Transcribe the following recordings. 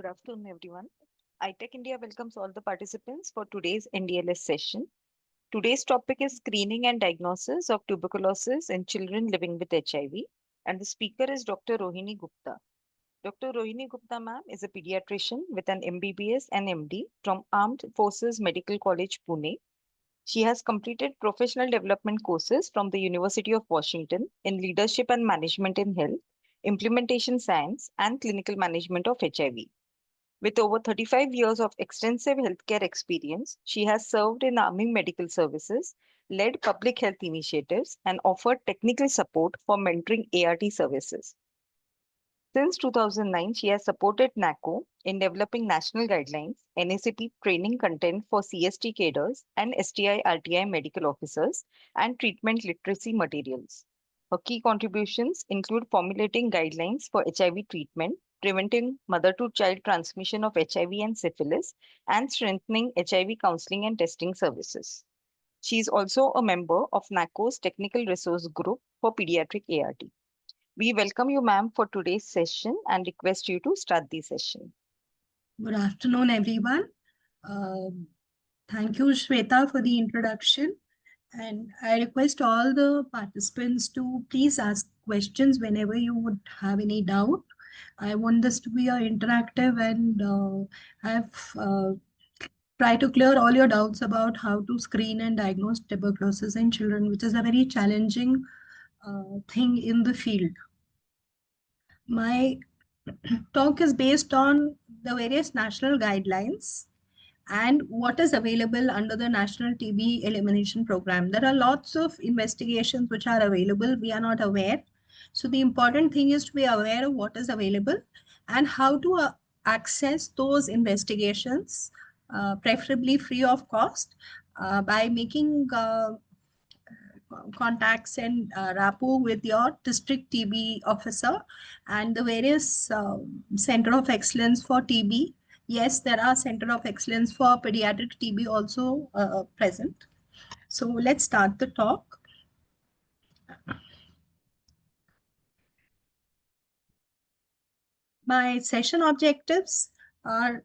Good afternoon, everyone. iTech India welcomes all the participants for today's NDLS session. Today's topic is screening and diagnosis of tuberculosis in children living with HIV, and the speaker is Dr. Rohini Gupta. Dr. Rohini Gupta, ma'am, is a pediatrician with an MBBS and MD from Armed Forces Medical College, Pune. She has completed professional development courses from the University of Washington in leadership and management in health, implementation science, and clinical management of HIV. With over 35 years of extensive healthcare experience, she has served in Army Medical Services, led public health initiatives, and offered technical support for mentoring ART services. Since 2009, she has supported NACO in developing national guidelines, NACP training content for CST cadres and STI RTI medical officers, and treatment literacy materials. Her key contributions include formulating guidelines for HIV treatment, preventing mother-to-child transmission of HIV and syphilis, and strengthening HIV counseling and testing services. She is also a member of NACO's Technical Resource Group for Pediatric ART. We welcome you, ma'am, for today's session and request you to start the session. Good afternoon, everyone. Thank you, Shweta, for the introduction. And I request all the participants to please ask questions whenever you would have any doubt. I want this to be interactive and try to clear all your doubts about how to screen and diagnose tuberculosis in children, which is a very challenging thing in the field. My talk is based on the various national guidelines and what is available under the National TB Elimination Program. There are lots of investigations which are available. We are not aware. So the important thing is to be aware of what is available and how to access those investigations, preferably free of cost, by making contacts and rapport with your district TB officer and the various center of excellence for TB. Yes, there are center of excellence for pediatric TB also present. So let's start the talk. My session objectives are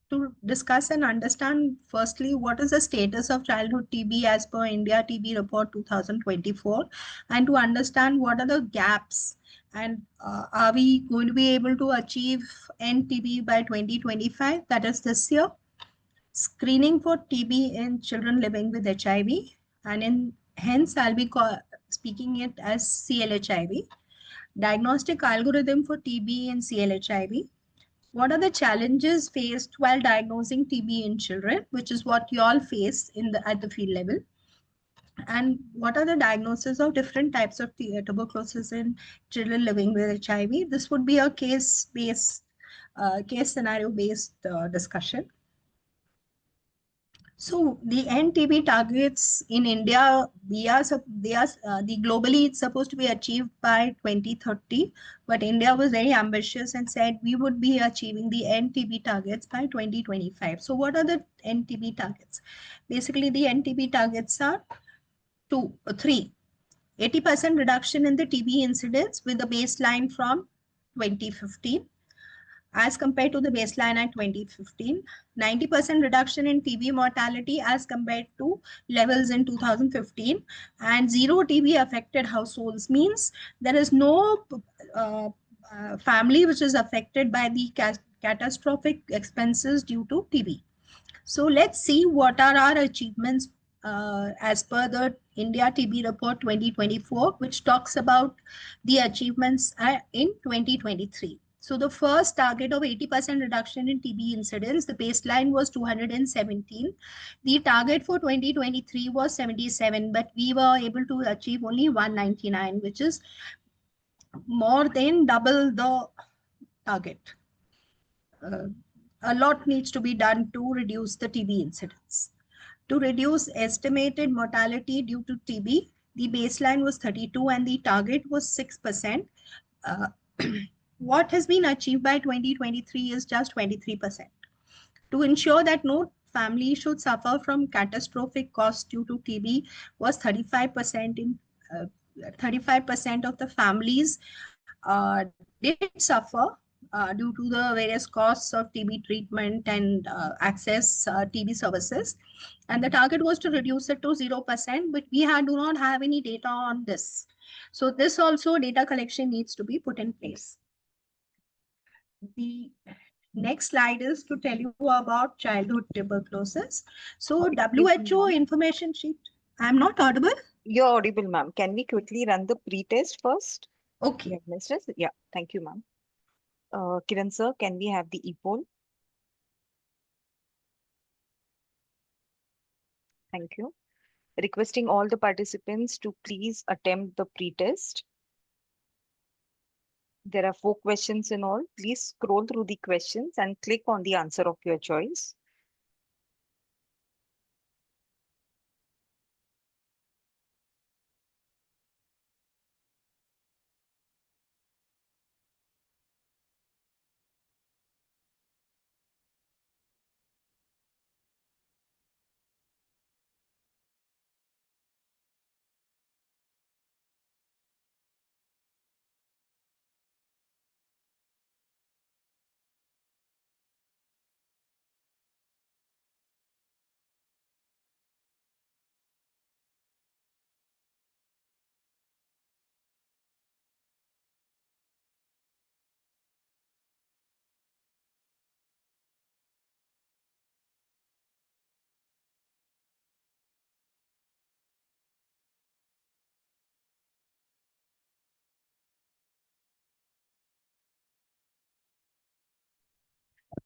to discuss and understand firstly what is the status of childhood TB as per India TB report 2024 and to understand what are the gaps and are we going to be able to achieve end TB by 2025, that is this year. Screening for TB in children living with HIV, and hence I'll be speaking it as CLHIV. Diagnostic algorithm for TB and CLHIV. What are the challenges faced while diagnosing TB in children, which is what you all face at the field level? And what are the diagnoses of different types of tuberculosis in children living with HIV? This would be a case scenario-based discussion. So the NTB targets in India, the globally it's supposed to be achieved by 2030, but India was very ambitious and said we would be achieving the NTB targets by 2025. So what are the NTB targets? Basically, the NTB targets are three. 80% reduction in the TB incidence with the baseline from 2015. As compared to the baseline at 2015, 90% reduction in TB mortality as compared to levels in 2015, and zero TB affected households means there is no family which is affected by the catastrophic expenses due to TB. So let's see what are our achievements as per the India TB report 2024, which talks about the achievements in 2023. So the first target of 80% reduction in TB incidence, the baseline was 217. The target for 2023 was 77, but we were able to achieve only 199, which is more than double the target. A lot needs to be done to reduce the TB incidence. To reduce estimated mortality due to TB, the baseline was 32 and the target was 6%. What has been achieved by 2023 is just 23%. To ensure that no family should suffer from catastrophic costs due to TB was 35% in 35% of the families did suffer due to the various costs of TB treatment and access TB services. And the target was to reduce it to 0%, but we do not have any data on this. So this also data collection needs to be put in place. The next slide is to tell you about childhood tuberculosis. So Excuse me, WHO ma'am. information sheet. I'm not audible. You're audible, ma'am. Can we quickly run the pre-test first? Okay. Yeah, yeah, thank you, ma'am. Kiran sir, can we have the e-poll? Thank you. Requesting all the participants to please attempt the pre-test. There are 4 questions in all. Please scroll through the questions and click on the answer of your choice.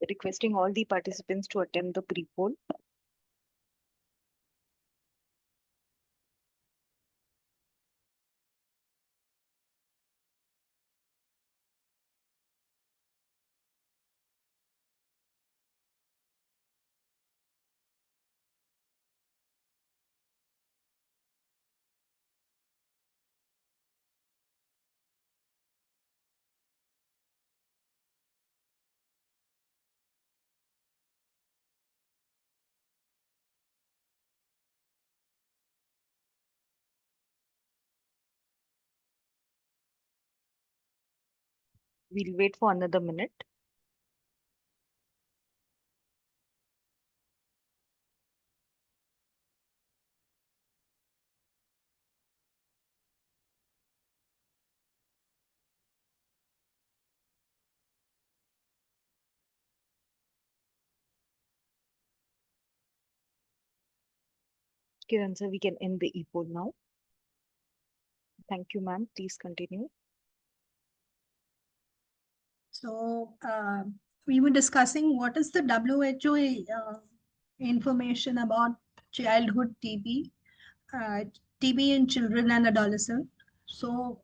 Requesting all the participants to attempt the pre-poll. We'll wait for another minute. Kiran sir, we can end the e-poll now. Thank you, ma'am. Please continue. So we were discussing what is the WHO information about childhood TB, TB in children and adolescents. So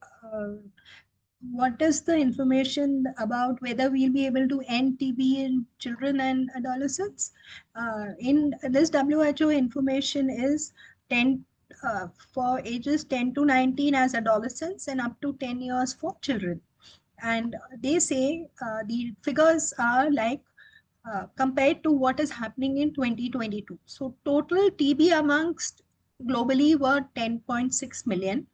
what is the information about whether we'll be able to end TB in children and adolescents? In this WHO information is 10 for ages 10 to 19 as adolescents and up to 10 years for children. And they say the figures are like compared to what is happening in 2022. So total TB amongst globally were 10.6 million.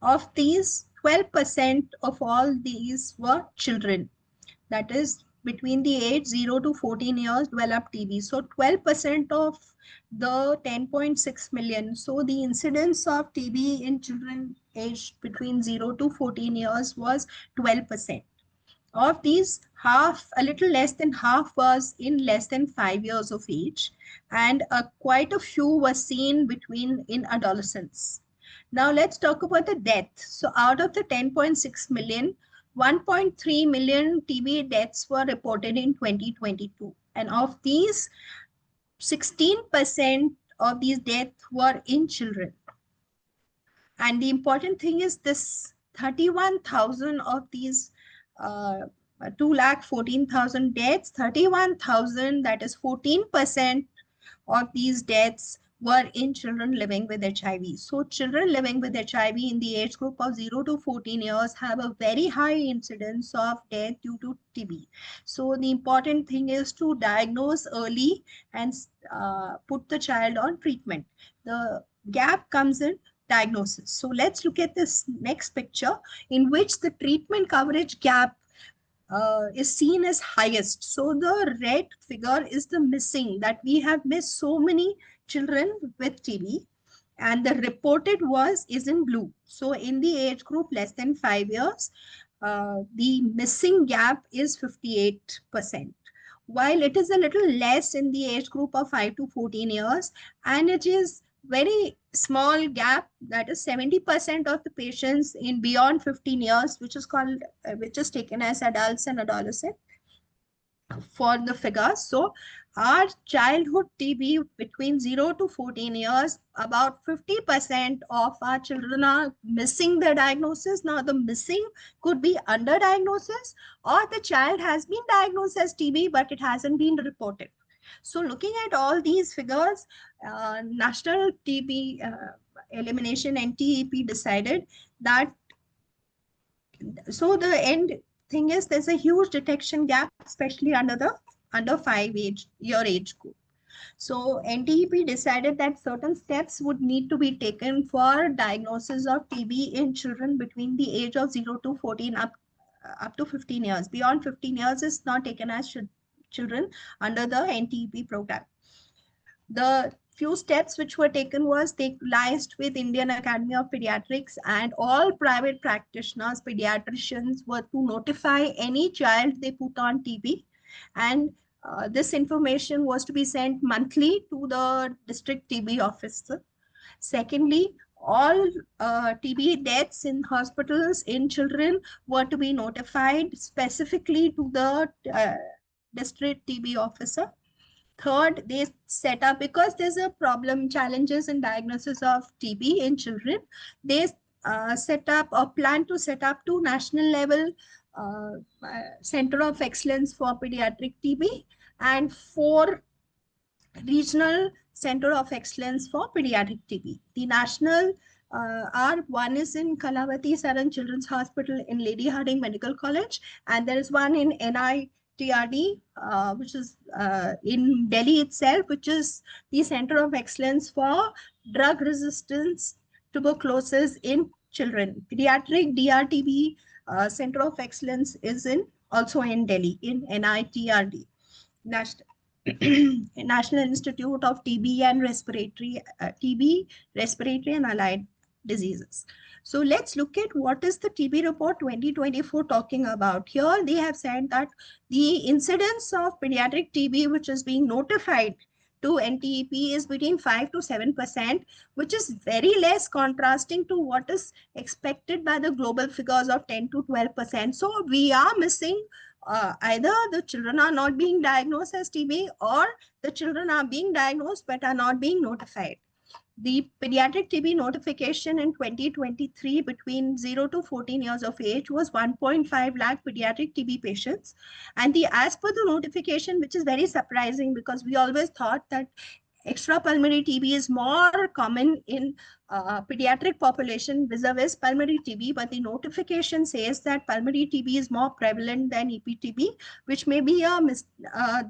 Of these, 12% of all these were children. That is between the age 0 to 14 years developed TB. So 12% of the 10.6 million. So the incidence of TB in children aged between 0 to 14 years was 12%. Of these, half, a little less than half was in less than 5 years of age, and quite a few were seen between in adolescents. Now let's talk about the death. So out of the 10.6 million, 1.3 million TB deaths were reported in 2022. And of these, 16% of these deaths were in children. And the important thing is this 31,000 of these 2,14,000 deaths, 31,000, that is 14% of these deaths were in children living with HIV. So children living with HIV in the age group of 0 to 14 years have a very high incidence of death due to TB. So the important thing is to diagnose early and put the child on treatment. The gap comes in diagnosis. So let's look at this next picture in which the treatment coverage gap is seen as highest. So the red figure is the missing, that we have missed so many children with TB, and the reported was is in blue. So in the age group less than 5 years, the missing gap is 58%, while it is a little less in the age group of 5 to 14 years, and it is very small gap, that is 70% of the patients in beyond 15 years, which is called which is taken as adults and adolescents for the figures. So our childhood TB between 0 to 14 years, about 50% of our children are missing the diagnosis. Now the missing could be under diagnosis, or the child has been diagnosed as TB but it hasn't been reported. So looking at all these figures, National TB Elimination NTEP decided that, so the end thing is there's a huge detection gap, especially under 5 year age group. So NTEP decided that certain steps would need to be taken for diagnosis of TB in children between the age of 0 to 14 up to 15 years. Beyond 15 years is not taken as children under the NTEP program. The few steps which were taken was they liaised with Indian Academy of Pediatrics, and all private practitioners, pediatricians were to notify any child they put on TB, and this information was to be sent monthly to the district TB officer. Secondly, all TB deaths in hospitals in children were to be notified specifically to the district TB officer. Third, they set up, because there's a problem, challenges in diagnosis of TB in children, they set up or plan to set up two national level uh, center of excellence for pediatric TB and four regional center of excellence for pediatric TB. The national one is in Kalavati Saran Children's Hospital in Lady Harding Medical College, and there is one in NITRD, which is in Delhi itself, which is the Center of Excellence for Drug Resistance Tuberculosis in Children. Pediatric DRTB Center of Excellence is in also in Delhi in NITRD. National National Institute of TB and TB, respiratory and allied diseases. So let's look at what is the TB report 2024 talking about. Here they have said that the incidence of pediatric TB which is being notified to NTEP is between 5 to 7%, which is very less, contrasting to what is expected by the global figures of 10 to 12%. So we are missing, either the children are not being diagnosed as TB, or the children are being diagnosed but are not being notified. The pediatric TB notification in 2023 between 0 to 14 years of age was 1.5 lakh pediatric TB patients. And as per the notification, which is very surprising because we always thought that extrapulmonary TB is more common in pediatric population vis-a-vis pulmonary TB, but the notification says that pulmonary TB is more prevalent than EPTB, which may be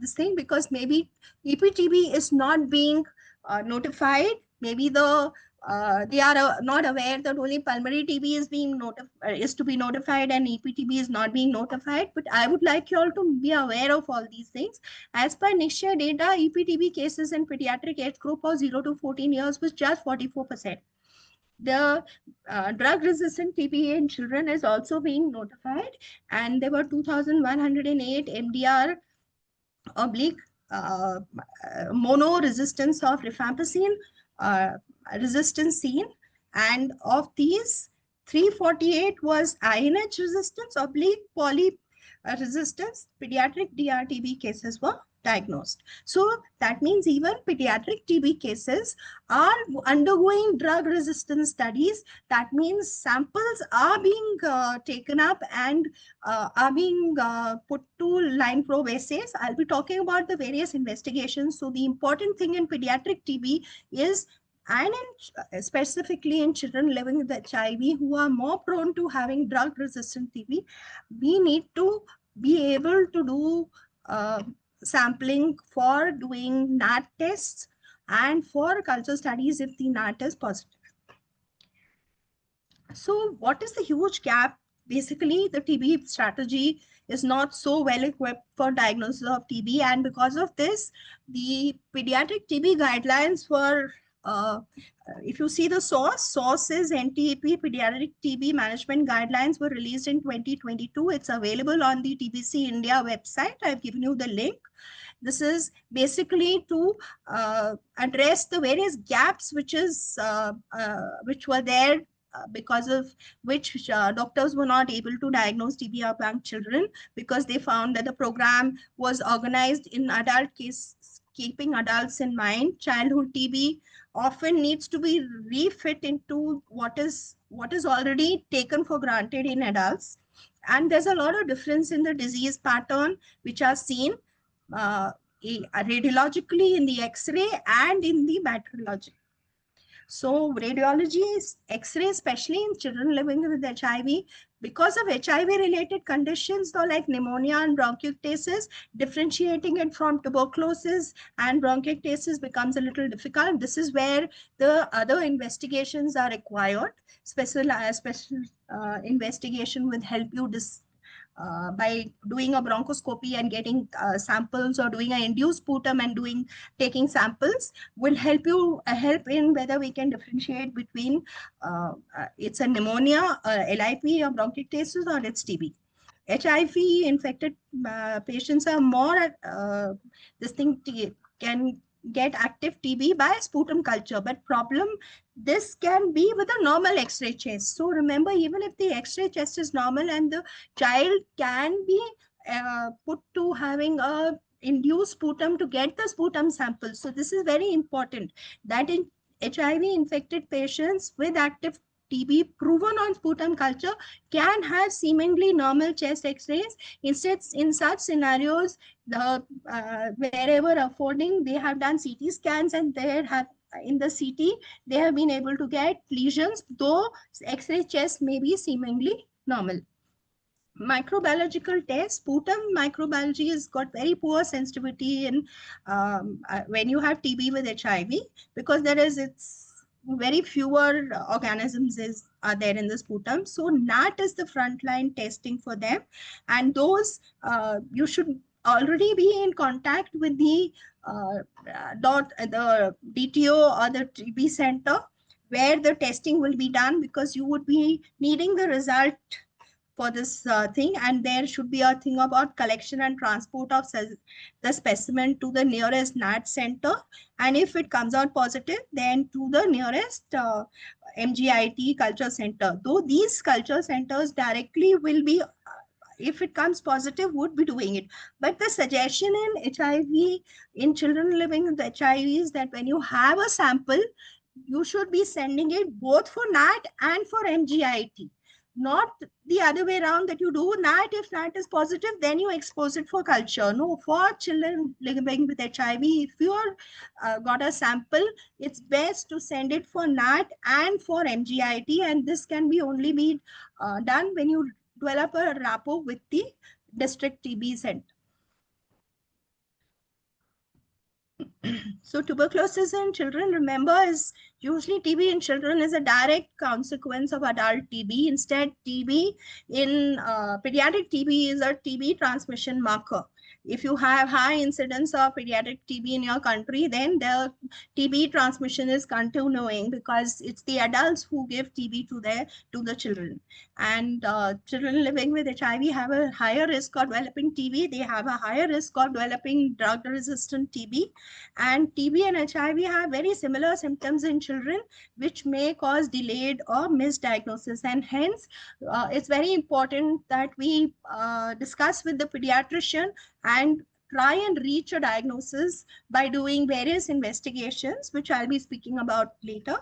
this thing, because maybe EPTB is not being notified. Maybe they are not aware that only pulmonary TB is being is to be notified and EPTB is not being notified. But I would like you all to be aware of all these things. As per Nishya data, EPTB cases in pediatric age group of 0 to 14 years was just 44%. The drug-resistant TB in children is also being notified, and there were 2,108 MDR oblique mono resistance of rifampicin uh, resistance seen, and of these 348 was INH resistance oblique poly resistance. Pediatric DRTB cases were diagnosed. So that means even pediatric TB cases are undergoing drug resistance studies. That means samples are being taken up and are being put to line probe assays. I'll be talking about the various investigations. So the important thing in pediatric TB is, and specifically in children living with HIV who are more prone to having drug resistant TB, we need to be able to do sampling for doing NAT tests and for culture studies if the NAT is positive. So what is the huge gap basically the TB strategy is not so well equipped for diagnosis of TB, and because of this, the pediatric TB guidelines were, if you see the source is NTP Pediatric TB Management Guidelines were released in 2022. It's available on the TBC India website. I've given you the link. This is basically to address the various gaps which were there, because of which doctors were not able to diagnose TB among children, because they found that the program was organized in adult case, keeping adults in mind. Childhood TB often needs to be refit into what is already taken for granted in adults, and there's a lot of difference in the disease pattern which are seen uh, radiologically in the X-ray and in the bacteriology. So radiology is X-ray, especially in children living with HIV, because of HIV-related conditions, though, like pneumonia and bronchiectasis, differentiating it from tuberculosis and bronchiectasis becomes a little difficult. This is where the other investigations are required. Special investigation will help you by doing a bronchoscopy and getting samples, or doing an induced sputum and taking samples, will help in whether we can differentiate between it's a pneumonia, LIP, or bronchiectasis, or it's TB. HIV infected patients are more this thing can get active TB by sputum culture, but problem, this can be with a normal X-ray chest. So remember, even if the X-ray chest is normal, and the child can be put to having a induced sputum to get the sputum sample. So this is very important, that in HIV infected patients with active TB proven on sputum culture can have seemingly normal chest X-rays. Instead, in such scenarios, wherever affording, they have done CT scans, and they have in the CT they have been able to get lesions, though X-ray chest may be seemingly normal. Microbiological tests, sputum microbiology has got very poor sensitivity in when you have TB with HIV, because it's very fewer organisms are there in the sputum. So NAT is the frontline testing for them, and those you should already be in contact with the the DTO or the TB center where the testing will be done, because you would be needing the result for this thing, and there should be a thing about collection and transport of the specimen to the nearest NAT center, and if it comes out positive, then to the nearest MGIT culture center, though these culture centers directly will be, if it comes positive, would be doing it. But the suggestion in HIV, in children living with HIV, is that when you have a sample, you should be sending it both for NAT and for MGIT, not the other way around, that you do NAT. If NAT is positive, then you expose it for culture. No, for children living with HIV, if you are got a sample, it's best to send it for NAT and for MGIT, and this can be only be done when you develop a rapport with the district TB center. So tuberculosis in children, remember, is usually TB in children is a direct consequence of adult TB. Instead, TB in pediatric TB is a TB transmission marker. If you have high incidence of pediatric TB in your country, then the TB transmission is continuing, because it's the adults who give TB to the children. And children living with HIV have a higher risk of developing TB. They have a higher risk of developing drug-resistant TB. And TB and HIV have very similar symptoms in children, which may cause delayed or misdiagnosis. And hence, it's very important that we discuss with the pediatrician and try and reach a diagnosis by doing various investigations, which I'll be speaking about later.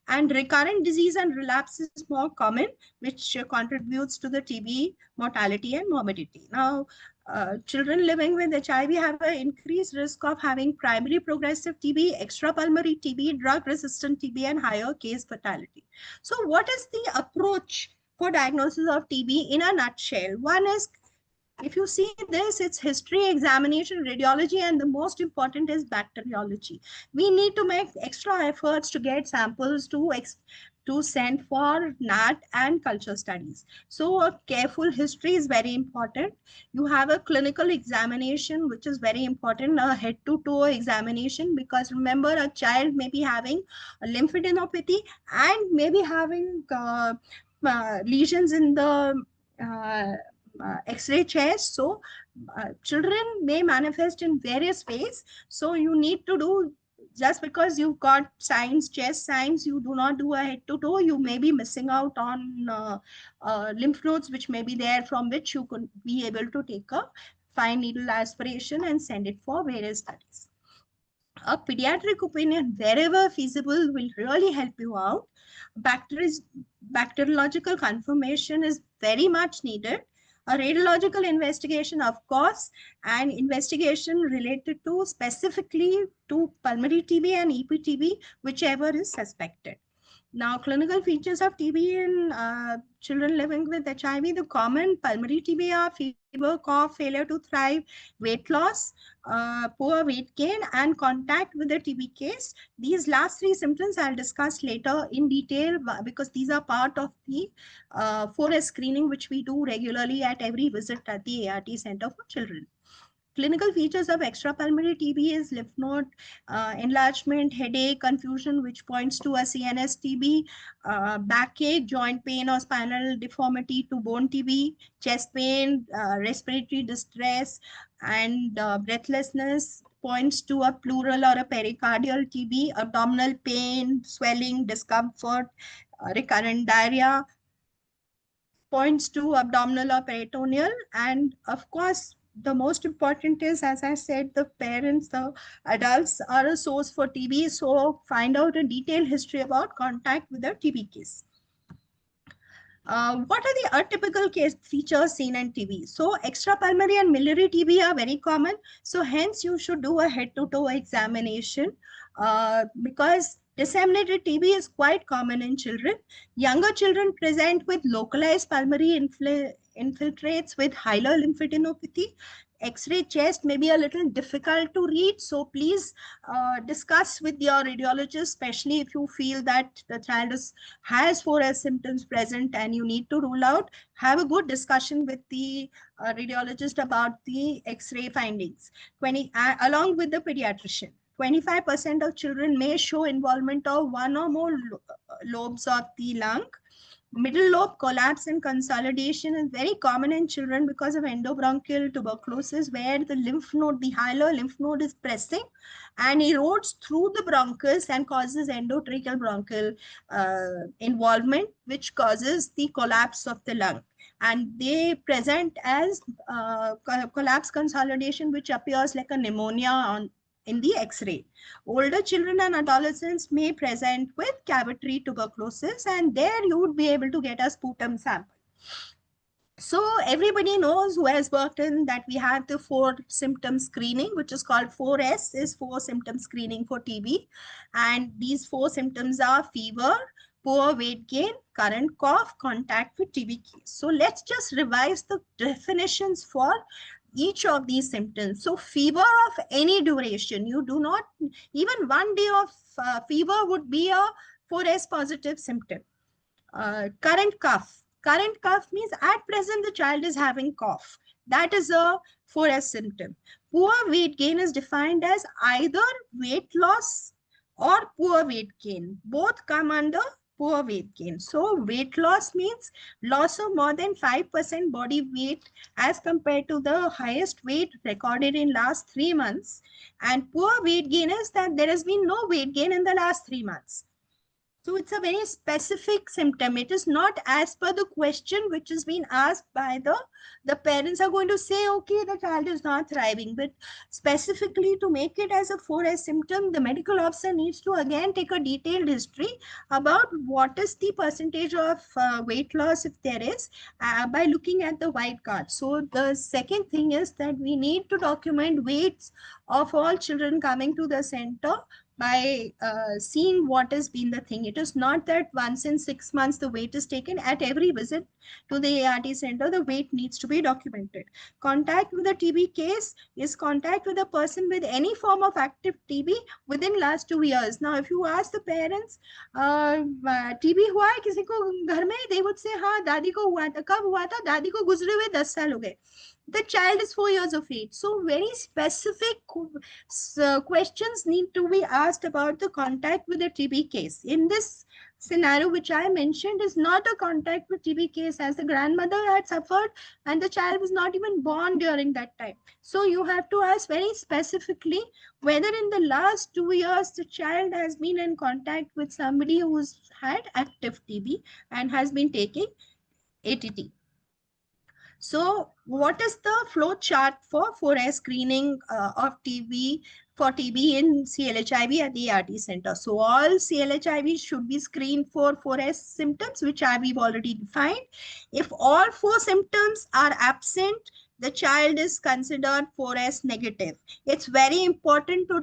And recurrent disease and relapse is more common, which contributes to the TB mortality and morbidity. Now, children living with HIV have an increased risk of having primary progressive TB, extrapulmonary TB, drug-resistant TB, and higher case fatality. So what is the approach for diagnosis of TB in a nutshell? One is, if you see this, it's history, examination, radiology, and the most important is bacteriology. We need to make extra efforts to get samples to to send for NAT and culture studies. So a careful history is very important. You have a clinical examination, which is very important, a head to toe examination, because remember, a child may be having a lymphadenopathy and maybe having lesions in the uh, x-ray chest. So children may manifest in various ways. So you need to do, just because you've got signs, chest signs, you do not do a head to toe. You may be missing out on lymph nodes which may be there, from which you could be able to take a fine needle aspiration and send it for various studies. A pediatric opinion, wherever feasible, will really help you out. Bacteris, Bacteriological confirmation is very much needed. A radiological investigation, of course, and investigation related to specifically to pulmonary TB and EPTB, whichever is suspected. Now, clinical features of TB in children living with HIV, the common pulmonary TB are fever, cough, failure to thrive, weight loss, poor weight gain, and contact with the TB case. These last three symptoms I'll discuss later in detail, because these are part of the 4S screening, which we do regularly at every visit at the ART Center for Children. Clinical features of extrapulmonary TB is lymph node enlargement, headache, confusion, which points to a CNS TB, backache, joint pain or spinal deformity to bone TB, chest pain, respiratory distress, and breathlessness points to a pleural or a pericardial TB, abdominal pain, swelling, discomfort, recurrent diarrhea, points to abdominal or peritoneal. And of course, the most important is, as I said, the parents, the adults are a source for TB. So find out a detailed history about contact with a TB case. What are the atypical case features seen in TB? So extrapulmonary and miliary TB are very common. So hence you should do a head-to-toe examination, because disseminated TB is quite common in children. Younger children present with localized pulmonary infiltrates with hilar lymphadenopathy. X-ray chest may be a little difficult to read, so please discuss with your radiologist, especially if you feel that the child has 4S symptoms present and you need to rule out. Have a good discussion with the radiologist about the X-ray findings. Along with the pediatrician. 25% of children may show involvement of one or more lobes of the lung. Middle lobe collapse and consolidation is very common in children because of endobronchial tuberculosis, where the lymph node, the hilar lymph node, is pressing and erodes through the bronchus and causes endotracheal bronchial involvement, which causes the collapse of the lung. And they present as collapse consolidation, which appears like a pneumonia in the X-ray. Older children and adolescents may present with cavitary tuberculosis, and there you would be able to get a sputum sample. So everybody knows, who has worked in, that we have the 4 symptom screening, which is called 4S, is 4 symptom screening for TB. And these 4 symptoms are fever, poor weight gain, current cough, contact with TB case. So let's just revise the definitions for each of these symptoms. So fever of any duration, you do not, even 1 day of fever would be a 4S positive symptom. Current cough. Current cough means at present the child is having cough. That is a 4S symptom. Poor weight gain is defined as either weight loss or poor weight gain. Both come under poor weight gain. So weight loss means loss of more than 5% body weight as compared to the highest weight recorded in last 3 months. And poor weight gain is that there has been no weight gain in the last 3 months. So it's a very specific symptom. It is not as per the question which has been asked by the parents are going to say, okay, the child is not thriving. But specifically to make it as a 4S symptom, the medical officer needs to again take a detailed history about what is the percentage of weight loss, if there is, by looking at the white card. So the second thing is that we need to document weights of all children coming to the center by seeing what has been the thing. It is not that once in 6 months the weight is taken. At every visit to the ART center, the weight needs to be documented. Contact with a TB case is contact with a person with any form of active TB within last 2 years. Now, if you ask the parents, TB हुआ है किसी को घर में, they would say हाँ दादी को हुआ था. कब हुआ था? दादी को गुजरे हुए 10 साल हो गए. The child is 4 years of age. So very specific questions need to be asked about the contact with the TB case. In this scenario, which I mentioned, is not a contact with TB case, as the grandmother had suffered and the child was not even born during that time. So you have to ask very specifically whether in the last 2 years the child has been in contact with somebody who's had active TB and has been taking ATT. So what is the flow chart for 4S screening of TB for TB in CLHIV at the ART center? So all CLHIV should be screened for 4S symptoms, which we've already defined. If all 4 symptoms are absent, the child is considered 4S negative. It's very important to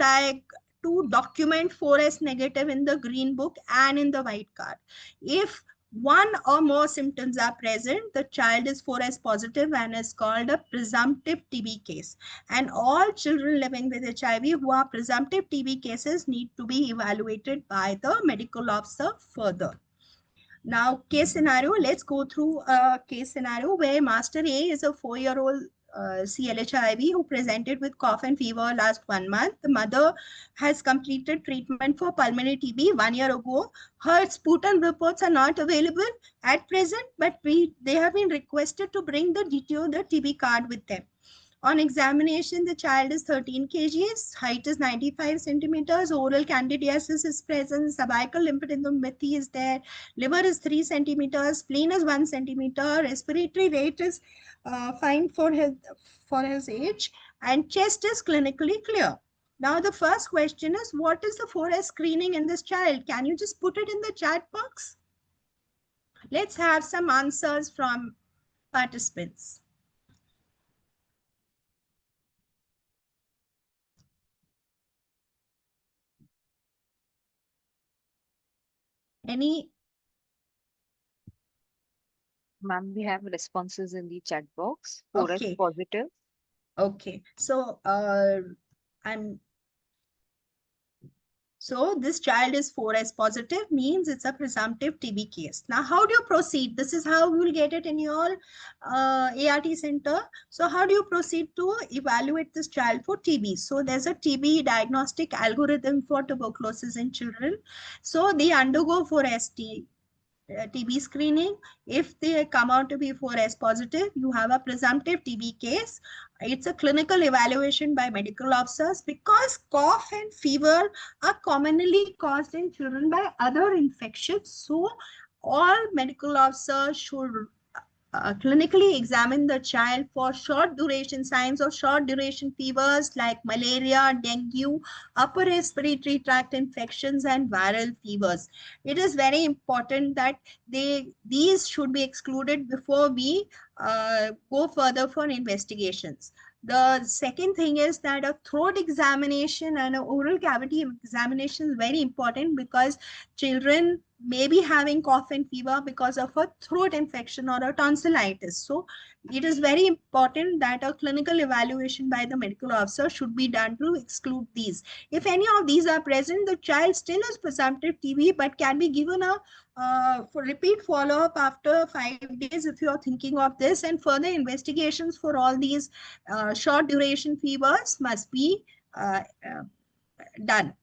document 4S negative in the green book and in the white card. If one or more symptoms are present, the child is 4S positive and is called a presumptive TB case. And all children living with HIV who are presumptive TB cases need to be evaluated by the medical officer further. Now, case scenario, let's go through a case scenario where Master A is a 4-year-old CLHIV who presented with cough and fever last 1 month. The mother has completed treatment for pulmonary TB 1 year ago. Her sputum reports are not available at present, but they have been requested to bring the DTO, the TB card with them. On examination, the child is 13 kgs, height is 95 centimeters, oral candidiasis is present, cervical lymphadenopathy is there, liver is 3 centimeters, spleen is 1 centimeter, respiratory rate is fine for his age, and chest is clinically clear. Now, the first question is, what is the 4S screening in this child? Can you just put it in the chat box? Let's have some answers from participants. Any? Ma'am, we have responses in the chat box. 4S Okay. positive. Okay. So so this child is 4S positive, means it's a presumptive TB case. Now, how do you proceed? This is how you will get it in your ART center. So how do you proceed to evaluate this child for TB? So there's a TB diagnostic algorithm for tuberculosis in children. So they undergo 4S TB screening. If they come out to be 4S positive, you have a presumptive TB case. It's a clinical evaluation by medical officers because cough and fever are commonly caused in children by other infections. So all medical officers should clinically examine the child for short duration signs of short duration fevers like malaria, dengue, upper respiratory tract infections, and viral fevers. It is very important that these should be excluded before we go further for investigations. The second thing is that a throat examination and an oral cavity examination is very important because children may be having cough and fever because of a throat infection or a tonsillitis. So it is very important that a clinical evaluation by the medical officer should be done to exclude these. If any of these are present, the child still is presumptive TB, but can be given a for repeat follow-up after 5 days if you are thinking of this, and further investigations for all these short duration fevers must be done.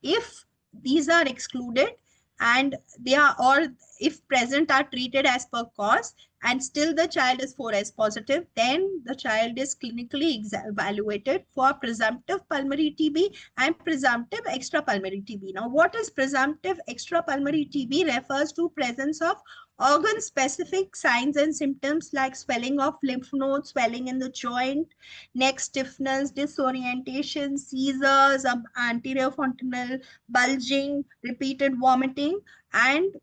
If these are excluded and they are, or if present, are treated as per cause and still the child is 4S positive, then the child is clinically evaluated for presumptive pulmonary TB and presumptive extrapulmonary TB. Now, what is presumptive extrapulmonary TB? Refers to presence of organ specific signs and symptoms like swelling of lymph nodes, swelling in the joint, neck stiffness, disorientation, seizures, anterior fontanel bulging, repeated vomiting, and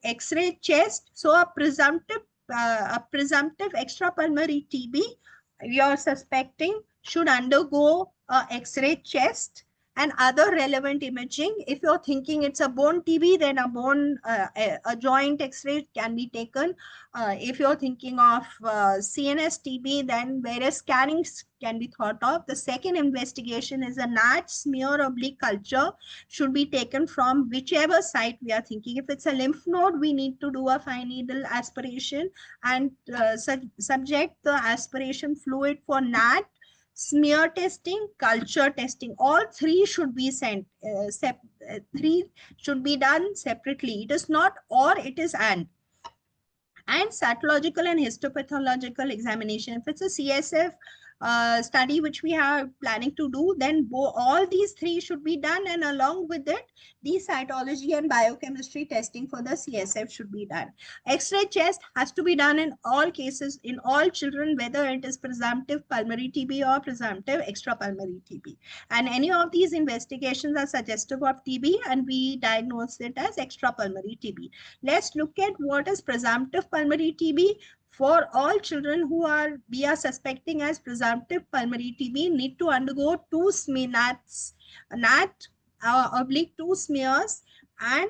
X-ray chest. So a presumptive extrapulmonary TB you're suspecting should undergo a X-ray chest and other relevant imaging. If you're thinking it's a bone TB, then a joint X-ray can be taken. If you're thinking of CNS TB, then various scannings can be thought of. The second investigation is a NAT smear oblique culture should be taken from whichever site we are thinking. If it's a lymph node, we need to do a fine needle aspiration and subject the aspiration fluid for NAT, smear testing, culture testing. All three should be sent. Three should be done separately. It is not or, it is and cytological and histopathological examination. If it's a CSF study which we are planning to do, then all these three should be done, and along with it, the cytology and biochemistry testing for the CSF should be done. X-ray chest has to be done in all cases, in all children, whether it is presumptive pulmonary TB or presumptive extrapulmonary TB. And any of these investigations are suggestive of TB, and we diagnose it as extrapulmonary TB. Let's look at what is presumptive pulmonary TB. For all children who we are suspecting as presumptive pulmonary TB, need to undergo two oblique two smears, and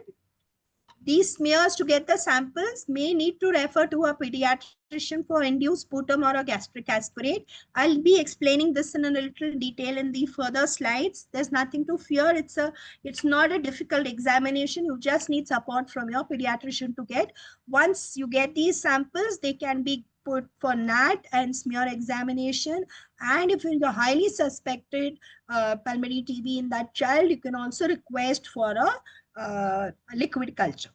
these smears to get the samples may need to refer to a pediatrician for induced sputum or a gastric aspirate. I'll be explaining this in a little detail in the further slides. There's nothing to fear. It's not a difficult examination. You just need support from your pediatrician to get. Once you get these samples, they can be put for NAT and smear examination. And if you're highly suspected pulmonary TB in that child, you can also request for a liquid culture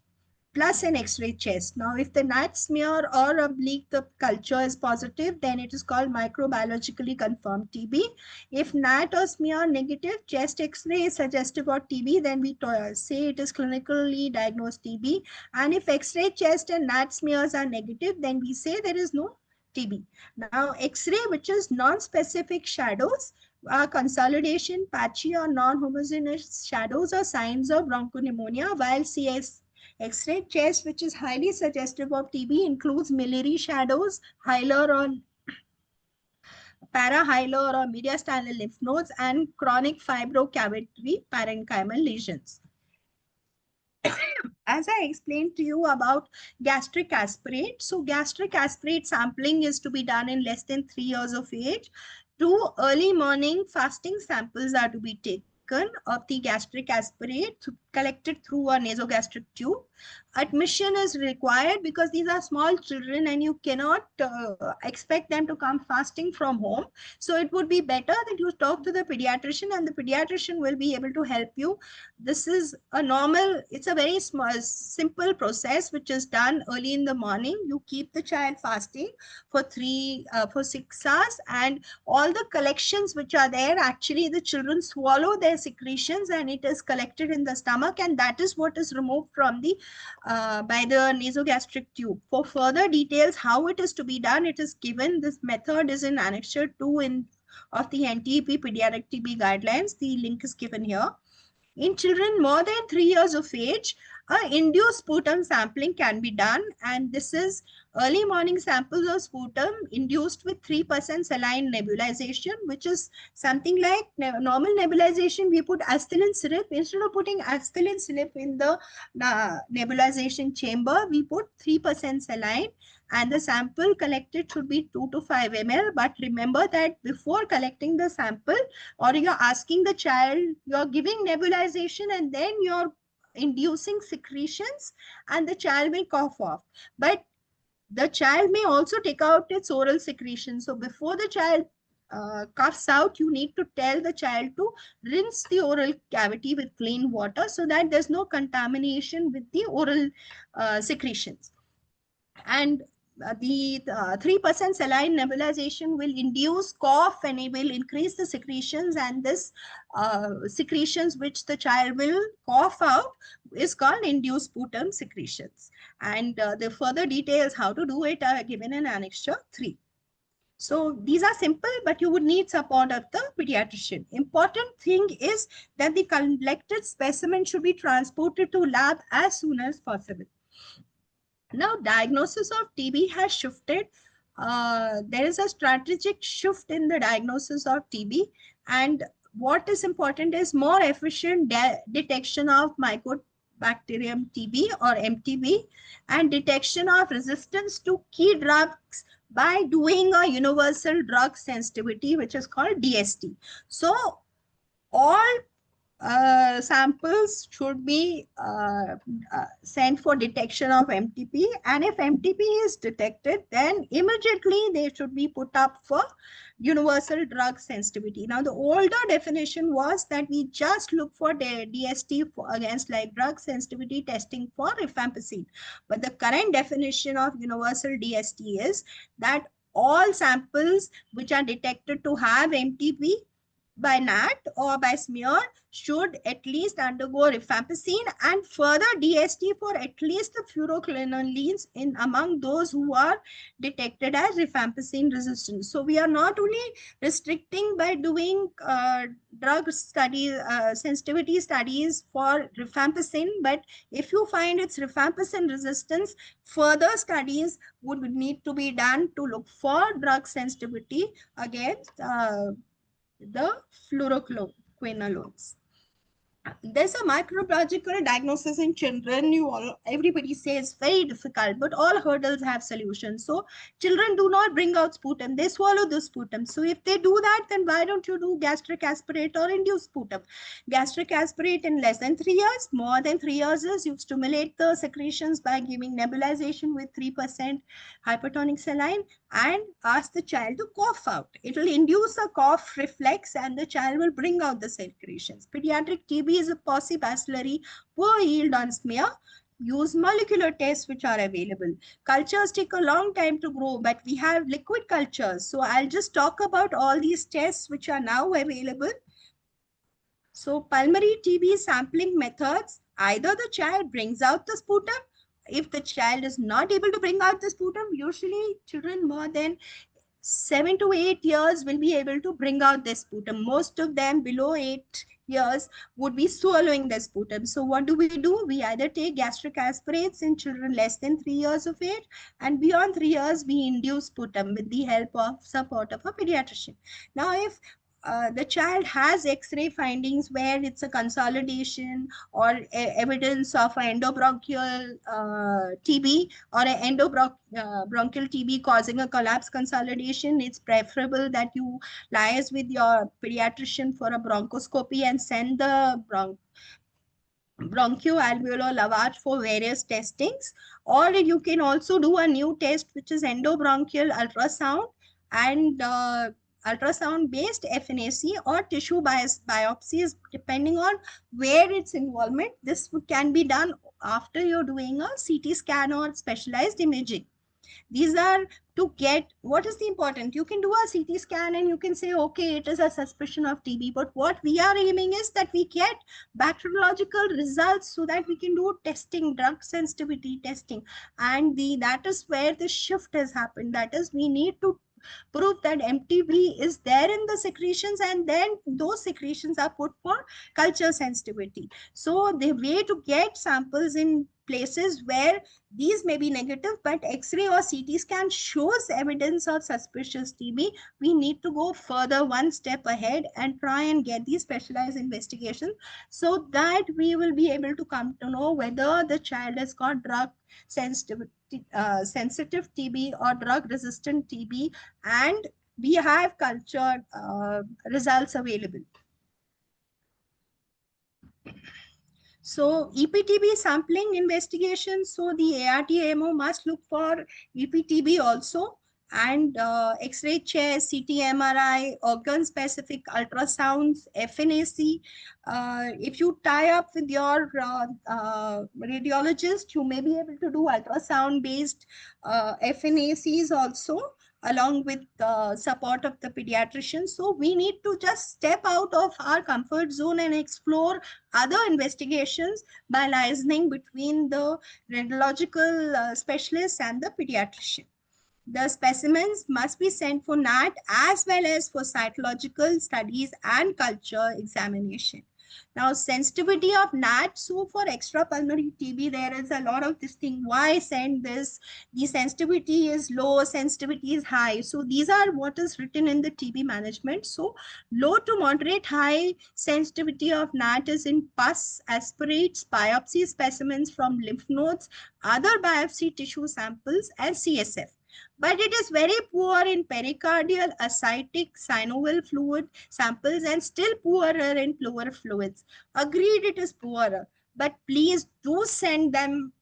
plus an X-ray chest. Now, if the NAT smear or oblique the culture is positive, then it is called microbiologically confirmed TB. If NAT or smear negative, chest X-ray is suggestive of TB, then we say it is clinically diagnosed TB. And if X-ray chest and NAT smears are negative, then we say there is no TB. Now, X-ray, which is non-specific shadows, consolidation, patchy or non-homogeneous shadows or signs of bronchopneumonia, while X-ray chest, which is highly suggestive of TB, includes miliary shadows, hilar or parahilar or mediastinal lymph nodes, and chronic fibrocavitary parenchymal lesions. As I explained to you about gastric aspirate, so gastric aspirate sampling is to be done in less than 3 years of age. 2 early morning fasting samples are to be taken of the gastric aspirate collected through a nasogastric tube. Admission is required because these are small children and you cannot expect them to come fasting from home. So it would be better that you talk to the pediatrician, and the pediatrician will be able to help you. This is it's a very simple process which is done early in the morning. You keep the child fasting for 6 hours, and all the collections which are there, actually the children swallow their secretions and it is collected in the stomach, and that is what is removed from the by the nasogastric tube. For further details how it is to be done, it is given. This method is in Annexure 2 of the NTEP Pediatric TB Guidelines. The link is given here. In children more than 3 years of age, induced sputum sampling can be done, and this is early morning samples of sputum induced with 3% saline nebulization, which is something like normal nebulization. We put acetylene syrup. Instead of putting acetylene syrup in the nebulization chamber, we put 3% saline, and the sample collected should be 2 to 5 ml. But remember that before collecting the sample, or you're asking the child, you're giving nebulization and then you're inducing secretions, and the child will cough off. But the child may also take out its oral secretion. So before the child coughs out, you need to tell the child to rinse the oral cavity with clean water so that there's no contamination with the oral secretions. And the 3% saline nebulization will induce cough and it will increase the secretions, and this secretions which the child will cough out is called induced sputum secretions. And the further details how to do it are given in Annexure 3. So these are simple, but you would need support of the pediatrician. Important thing is that the collected specimen should be transported to lab as soon as possible. Now, diagnosis of TB has shifted. There is a strategic shift in the diagnosis of TB, and what is important is more efficient detection of Mycobacterium TB or MTB, and detection of resistance to key drugs by doing a universal drug sensitivity, which is called DST. So all samples should be sent for detection of MTP, and if MTP is detected, then immediately they should be put up for universal drug sensitivity. Now, the older definition was that we just look for the DST against like drug sensitivity testing for rifampicin, but the current definition of universal DST is that all samples which are detected to have MTP by NAT or by smear should at least undergo rifampicin, and further DST for at least the fluoroquinolones in among those who are detected as rifampicin resistant. So we are not only restricting by doing drug studies, sensitivity studies for rifampicin, but if you find it's rifampicin resistance, further studies would need to be done to look for drug sensitivity against the fluoroquinolones. There's a microbiological diagnosis in children. Everybody says very difficult, but all hurdles have solutions. So children do not bring out sputum, they swallow the sputum. So if they do that, then why don't you do gastric aspirate or induce sputum? Gastric aspirate in less than 3 years. More than 3 years is you stimulate the secretions by giving nebulization with 3% hypertonic saline and ask the child to cough out. It will induce a cough reflex and the child will bring out the secretions. Pediatric TB is a possibacillary poor yield on smear. Use molecular tests which are available. Cultures take a long time to grow, but we have liquid cultures. So I'll just talk about all these tests which are now available. So pulmonary TB sampling methods, either the child brings out the sputum. If the child is not able to bring out the sputum, usually children more than 7 to 8 years will be able to bring out the sputum. Most of them below 8 years would be swallowing the sputum. So what do? We either take gastric aspirates in children less than 3 years of age, and beyond 3 years, we induce sputum with the help of support of a pediatrician. Now, if the child has X-ray findings where it's a consolidation or evidence of an endobronchial TB or an endobronchial TB causing a collapse consolidation, it's preferable that you liaise with your pediatrician for a bronchoscopy and send the bronchoalveolar lavage for various testings. Or you can also do a new test, which is endobronchial ultrasound and ultrasound based FNAC or tissue biopsies, depending on where its involvement. This can be done after you're doing a CT scan or specialized imaging. These are to get what is the important. You can do a CT scan and you can say, okay, it is a suspicion of TB. But what we are aiming is that we get bacteriological results so that we can do testing, drug sensitivity testing. And that is where the shift has happened. That is, we need to prove that MTB is there in the secretions, and then those secretions are put for culture sensitivity. So the way to get samples in places where these may be negative, but X-ray or CT scan shows evidence of suspicious TB, we need to go further one step ahead and try and get these specialized investigations so that we will be able to come to know whether the child has got drug sensitive TB or drug resistant TB, and we have cultured results available. So EPTB sampling investigation. So the ART-AMO must look for EPTB also, and X-ray chest, CT, MRI, organ-specific ultrasounds, FNAC. If you tie up with your radiologist, you may be able to do ultrasound-based FNACs also, along with the support of the pediatrician. So we need to just step out of our comfort zone and explore other investigations by liaising between the radiological specialist and the pediatrician. The specimens must be sent for NAT as well as for cytological studies and culture examination. Now, sensitivity of NAT. So for extrapulmonary TB, there is a lot of this thing. Why send this? The sensitivity is low, sensitivity is high. So these are what is written in the TB management. So low to moderate high sensitivity of NAT is in pus, aspirates, biopsy specimens from lymph nodes, other biopsy tissue samples, and CSF. But it is very poor in pericardial, ascitic, synovial fluid samples and still poorer in pleural fluids. Agreed, it is poorer, but please do send them,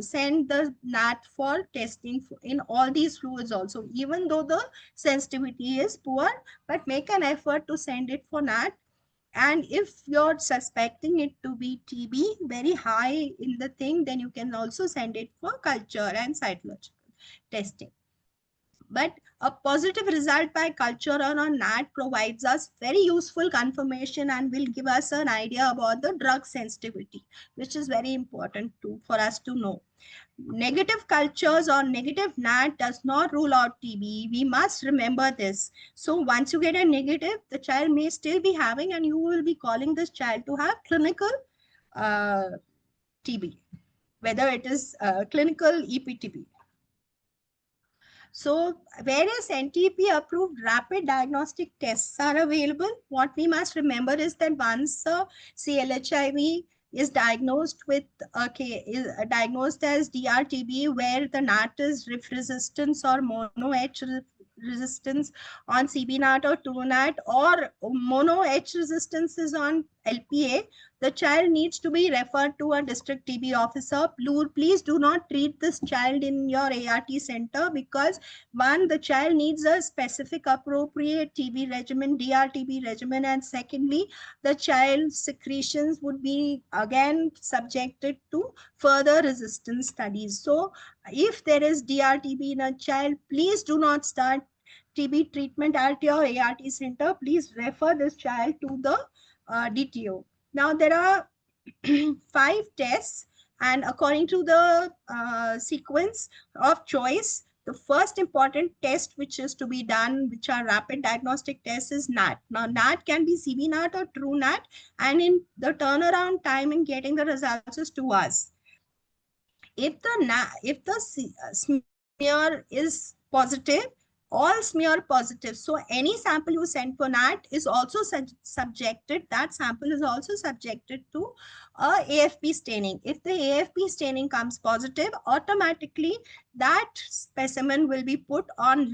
send the NAT for testing in all these fluids also, even though the sensitivity is poor, but make an effort to send it for NAT. And if you're suspecting it to be TB, very high in the thing, then you can also send it for culture and cytological testing. But a positive result by culture or on NAT provides us very useful confirmation and will give us an idea about the drug sensitivity, which is very important for us to know. Negative cultures or negative NAT does not rule out TB. We must remember this. So once you get a negative, the child may still be having, and you will be calling this child to have clinical uh, TB, whether it is clinical EPTB. So various NTP approved rapid diagnostic tests are available. What we must remember is that once CLHIV is diagnosed with is diagnosed as DRTB, where the NAT is RIF resistance or mono H resistance on CB-NAT or TrueNAT, or mono H resistance is on LPA, the child needs to be referred to a district TB officer. Please do not treat this child in your ART center, because one, the child needs a specific appropriate TB regimen, DRTB regimen, and secondly, the child's secretions would be again subjected to further resistance studies. So if there is DRTB in a child, please do not start TB treatment at your ART center. Please refer this child to the DTO. Now, there are 5 tests, and according to the sequence of choice, the first important test which is to be done, which are rapid diagnostic tests, is NAT. Now, NAT can be CB-NAT or TrueNAT, and in the turnaround time in getting the results is 2 hours. If the smear is positive, all smear positive, so any sample you send for NAT is also subjected, that sample is also subjected to AFP staining. If the AFP staining comes positive, automatically that specimen will be put on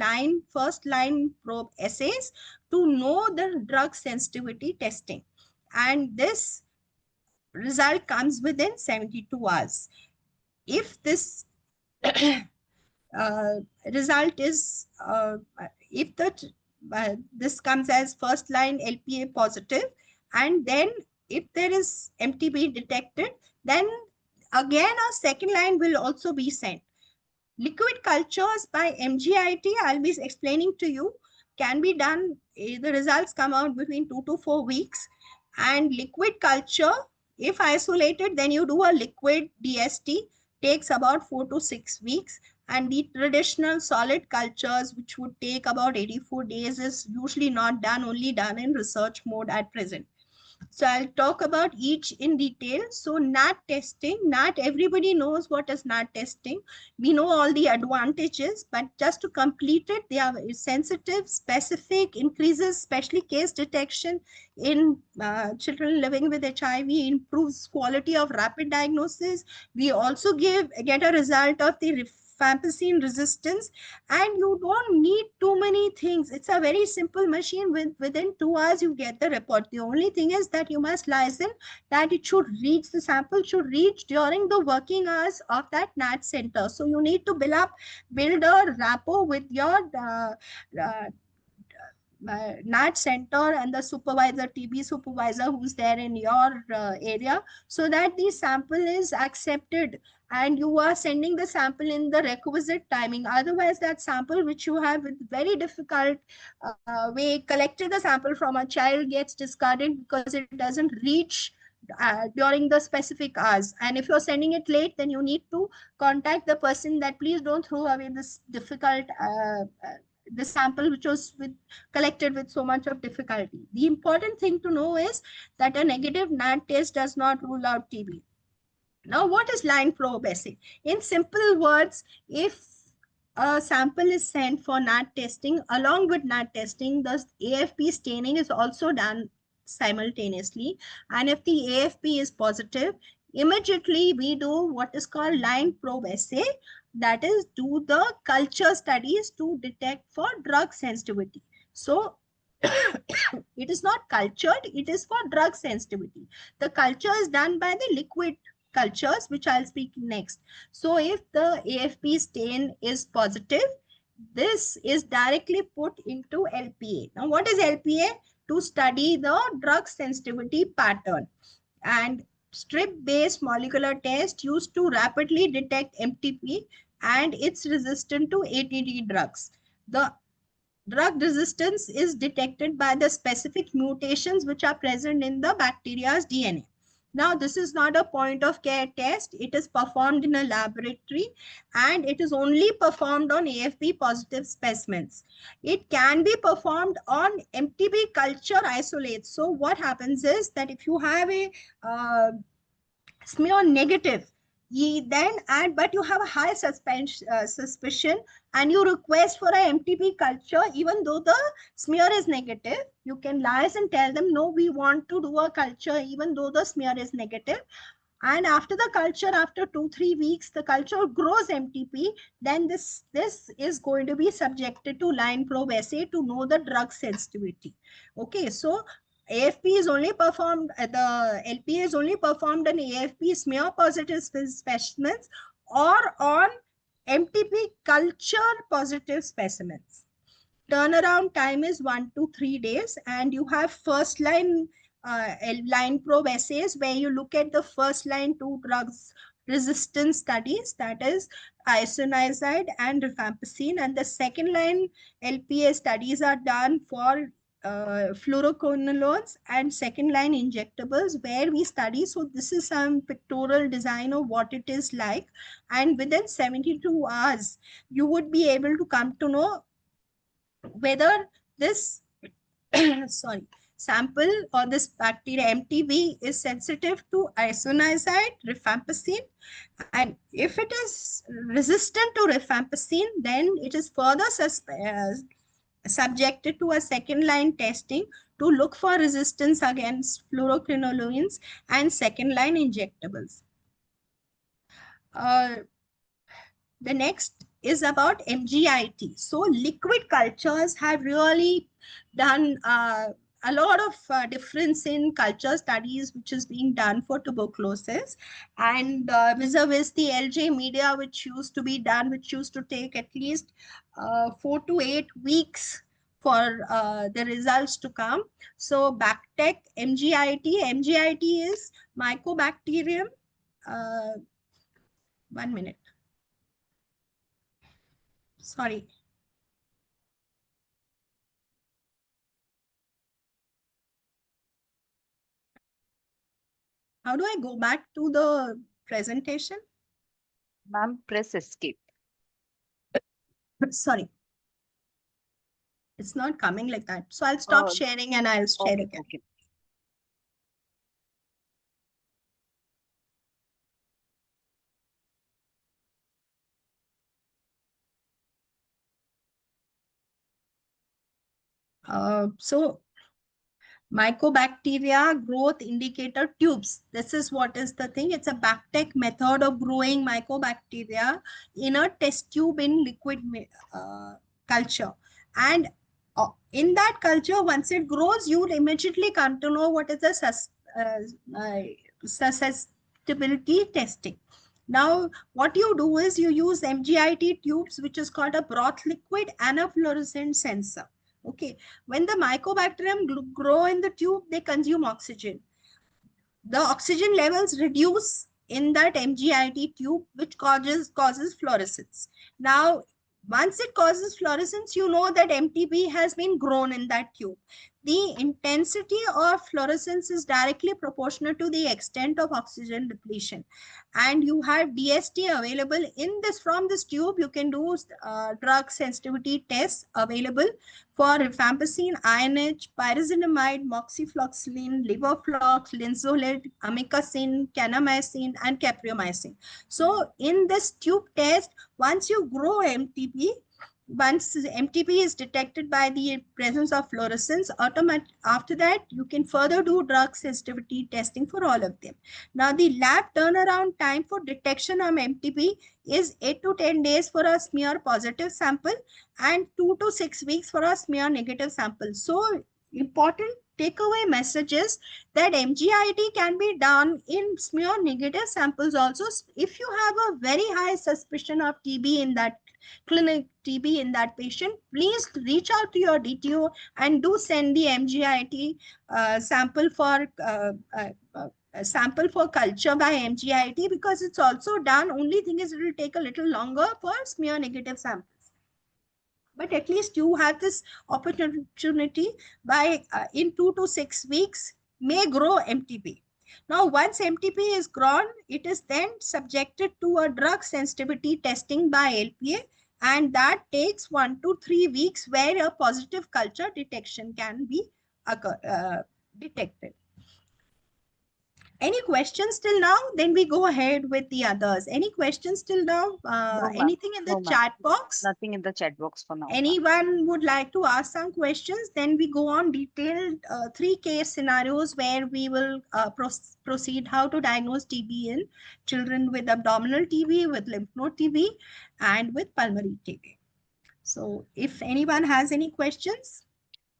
first line probe assays to know the drug sensitivity testing, and this result comes within 72 hours. If this uh, result is if this comes as first line LPA positive, and then if there is MTB detected, then again a second line will also be sent. Liquid cultures by MGIT, I'll be explaining to you, can be done, the results come out between 2 to 4 weeks. And liquid culture, if isolated, then you do a liquid DST, takes about 4 to 6 weeks. And the traditional solid cultures, which would take about 84 days, is usually not done, only done in research mode at present. So I'll talk about each in detail. So NAT testing, NAT, everybody knows what is NAT testing. We know all the advantages, but just to complete it, they are sensitive, specific, increases especially case detection in children living with HIV, improves quality of rapid diagnosis. We also get a result of the rifampicin resistance, and you don't need too many things. It's a very simple machine. Within 2 hours you get the report. The only thing is that you must license that it should reach, the sample should reach during the working hours of that NAT center. So you need to build a rapport with your NAT center and the supervisor, TB supervisor who's there in your area, so that the sample is accepted and you are sending the sample in the requisite timing. Otherwise, that sample which you have with very difficult way collected the sample from a child gets discarded because it doesn't reach during the specific hours. And if you're sending it late, then you need to contact the person that please don't throw away this difficult the sample which was collected with so much of difficulty. The important thing to know is that a negative NAT test does not rule out TB. Now, what is line probe assay? In simple words, if a sample is sent for NAT testing, along with NAT testing, the AFP staining is also done simultaneously. And if the AFP is positive, immediately we do what is called line probe assay, that is, do the culture studies to detect for drug sensitivity. So, it is not cultured, it is for drug sensitivity. The culture is done by the liquid cultures, which I'll speak next. So if the AFP stain is positive, this is directly put into LPA. Now, what is LPA? To study the drug sensitivity pattern. And strip-based molecular test used to rapidly detect MTP and it's resistant to ATD drugs. The drug resistance is detected by the specific mutations which are present in the bacteria's DNA. Now, this is not a point of care test. It is performed in a laboratory and it is only performed on AFP positive specimens. It can be performed on MTB culture isolates. So what happens is that if you have a smear negative, ye then add, but you have a high suspicion and you request for a MTP culture, even though the smear is negative, you can liaise and tell them, no, we want to do a culture even though the smear is negative. And after the culture, after 2-3 weeks, the culture grows MTP, then this is going to be subjected to line probe assay to know the drug sensitivity. Okay, so AFP is only performed, the LPA is only performed on AFP smear positive specimens or on MTP culture positive specimens. Turnaround time is 1 to 3 days, and you have first line line probe assays where you look at the first line two drugs resistance studies, that is isoniazid and rifampicin, and the second line LPA studies are done for fluoroquinolones and second line injectables where we study. So this is some pictorial design of what it is like, and within 72 hours you would be able to come to know whether this sorry sample or this bacteria MTB is sensitive to isoniazid, rifampicin, and if it is resistant to rifampicin, then it is further subjected to a second line testing to look for resistance against fluoroquinolones and second line injectables. Uh, the next is about MGIT. So liquid cultures have really done a lot of difference in culture studies which is being done for tuberculosis, and vis-a-vis the LJ media which used to be done, which used to take at least 4 to 8 weeks for the results to come. So Bactec MGIT is Mycobacterium. Uh, 1 minute. Sorry. How do I go back to the presentation? Ma'am, press escape. Sorry, it's not coming like that. So I'll stop sharing and I'll share Okay, again. okay. So Mycobacteria growth indicator tubes. This is what is the thing. It's a Bactec method of growing mycobacteria in a test tube in liquid culture. And in that culture, once it grows, you will immediately come to know what is the susceptibility testing. Now, what you do is you use MGIT tubes, which is called a broth liquid and a fluorescent sensor. Okay, when the mycobacterium grow in the tube, they consume oxygen. The oxygen levels reduce in that MGIT tube, which causes fluorescence. Now, once it causes fluorescence, you know that MTB has been grown in that tube. the intensity of fluorescence is directly proportional to the extent of oxygen depletion. And you have DST available in this. From this tube, you can do drug sensitivity tests available for rifampicin, INH, pyrazinamide, moxifloxacin, levoflox, linezolid, amikacin, kanamycin, and capreomycin. So in this tube test, once you grow MTP, once MTP is detected by the presence of fluorescence, after that, you can further do drug sensitivity testing for all of them. Now, the lab turnaround time for detection of MTP is 8 to 10 days for a smear positive sample and 2 to 6 weeks for a smear negative sample. So, important takeaway message is that MGIT can be done in smear negative samples also. If you have a very high suspicion of TB in that clinic, TB in that patient, please reach out to your DTO and do send the MGIT sample for sample for culture by MGIT, because it's also done. Only thing is it will take a little longer for smear negative samples. But at least you have this opportunity by in 2 to 6 weeks may grow MTP. Now, once MTP is grown, it is then subjected to a drug sensitivity testing by LPA, and that takes 1 to 3 weeks where a positive culture detection can be detected. Any questions till now? Then we go ahead with the others. Any questions till now? No, ma'am. Anything in the No, ma'am. chat box? Nothing in the chat box for now, ma'am. Anyone would like to ask some questions? Then we go on detailed 3 case scenarios where we will proceed how to diagnose TB in children with abdominal TB, with lymph node TB, and with pulmonary TB. So if anyone has any questions.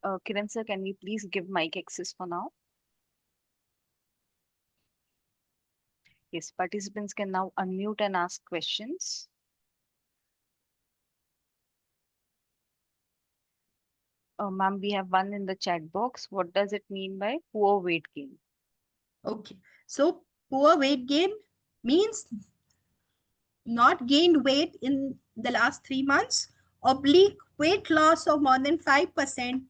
Kiran sir, can we please give mic access for now? Yes, participants can now unmute and ask questions. Ma'am, we have one in the chat box. What does it mean by poor weight gain? Okay, so poor weight gain means not gained weight in the last 3 months, oblique weight loss of more than 5%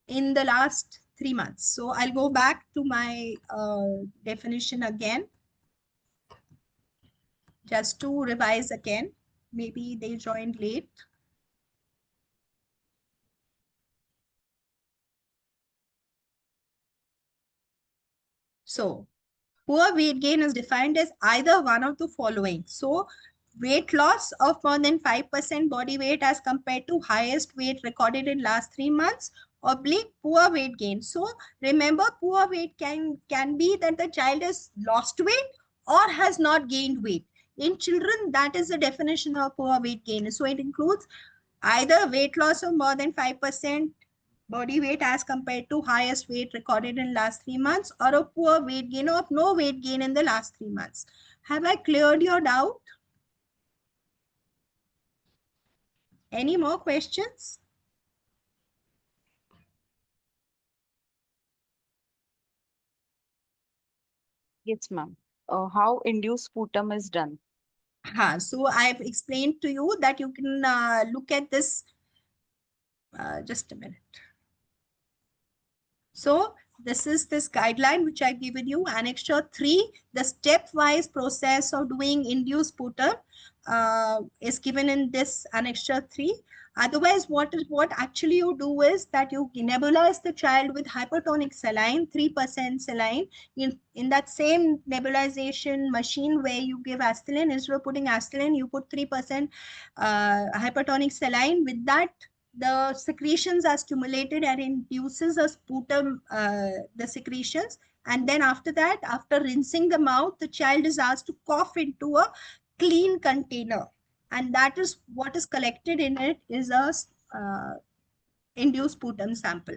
in the last 3 months. So I'll go back to my definition again, just to revise again. Maybe they joined late. So poor weight gain is defined as either one of the following. So weight loss of more than 5% body weight as compared to highest weight recorded in last 3 months, oblique poor weight gain. So remember, poor weight can be that the child has lost weight or has not gained weight. In children, that is the definition of poor weight gain. So it includes either weight loss of more than 5% body weight as compared to highest weight recorded in last 3 months, or a poor weight gain or no weight gain in the last 3 months. Have I cleared your doubt? Any more questions? Yes, ma'am. How induced sputum is done? So I've explained to you that you can look at this. Just a minute. So this is this guideline which I've given you, Annexure 3, the stepwise process of doing induced sputum is given in this Annexure 3. Otherwise, what actually you do is that you nebulize the child with hypertonic saline, 3% saline. In that same nebulization machine where you give acetylene, instead of putting acetylene, you put 3% hypertonic saline. With that, the secretions are stimulated and induces a sputum, the secretions. And then after that, after rinsing the mouth, the child is asked to cough into a clean container. And that is what is collected in it is a induced sputum sample.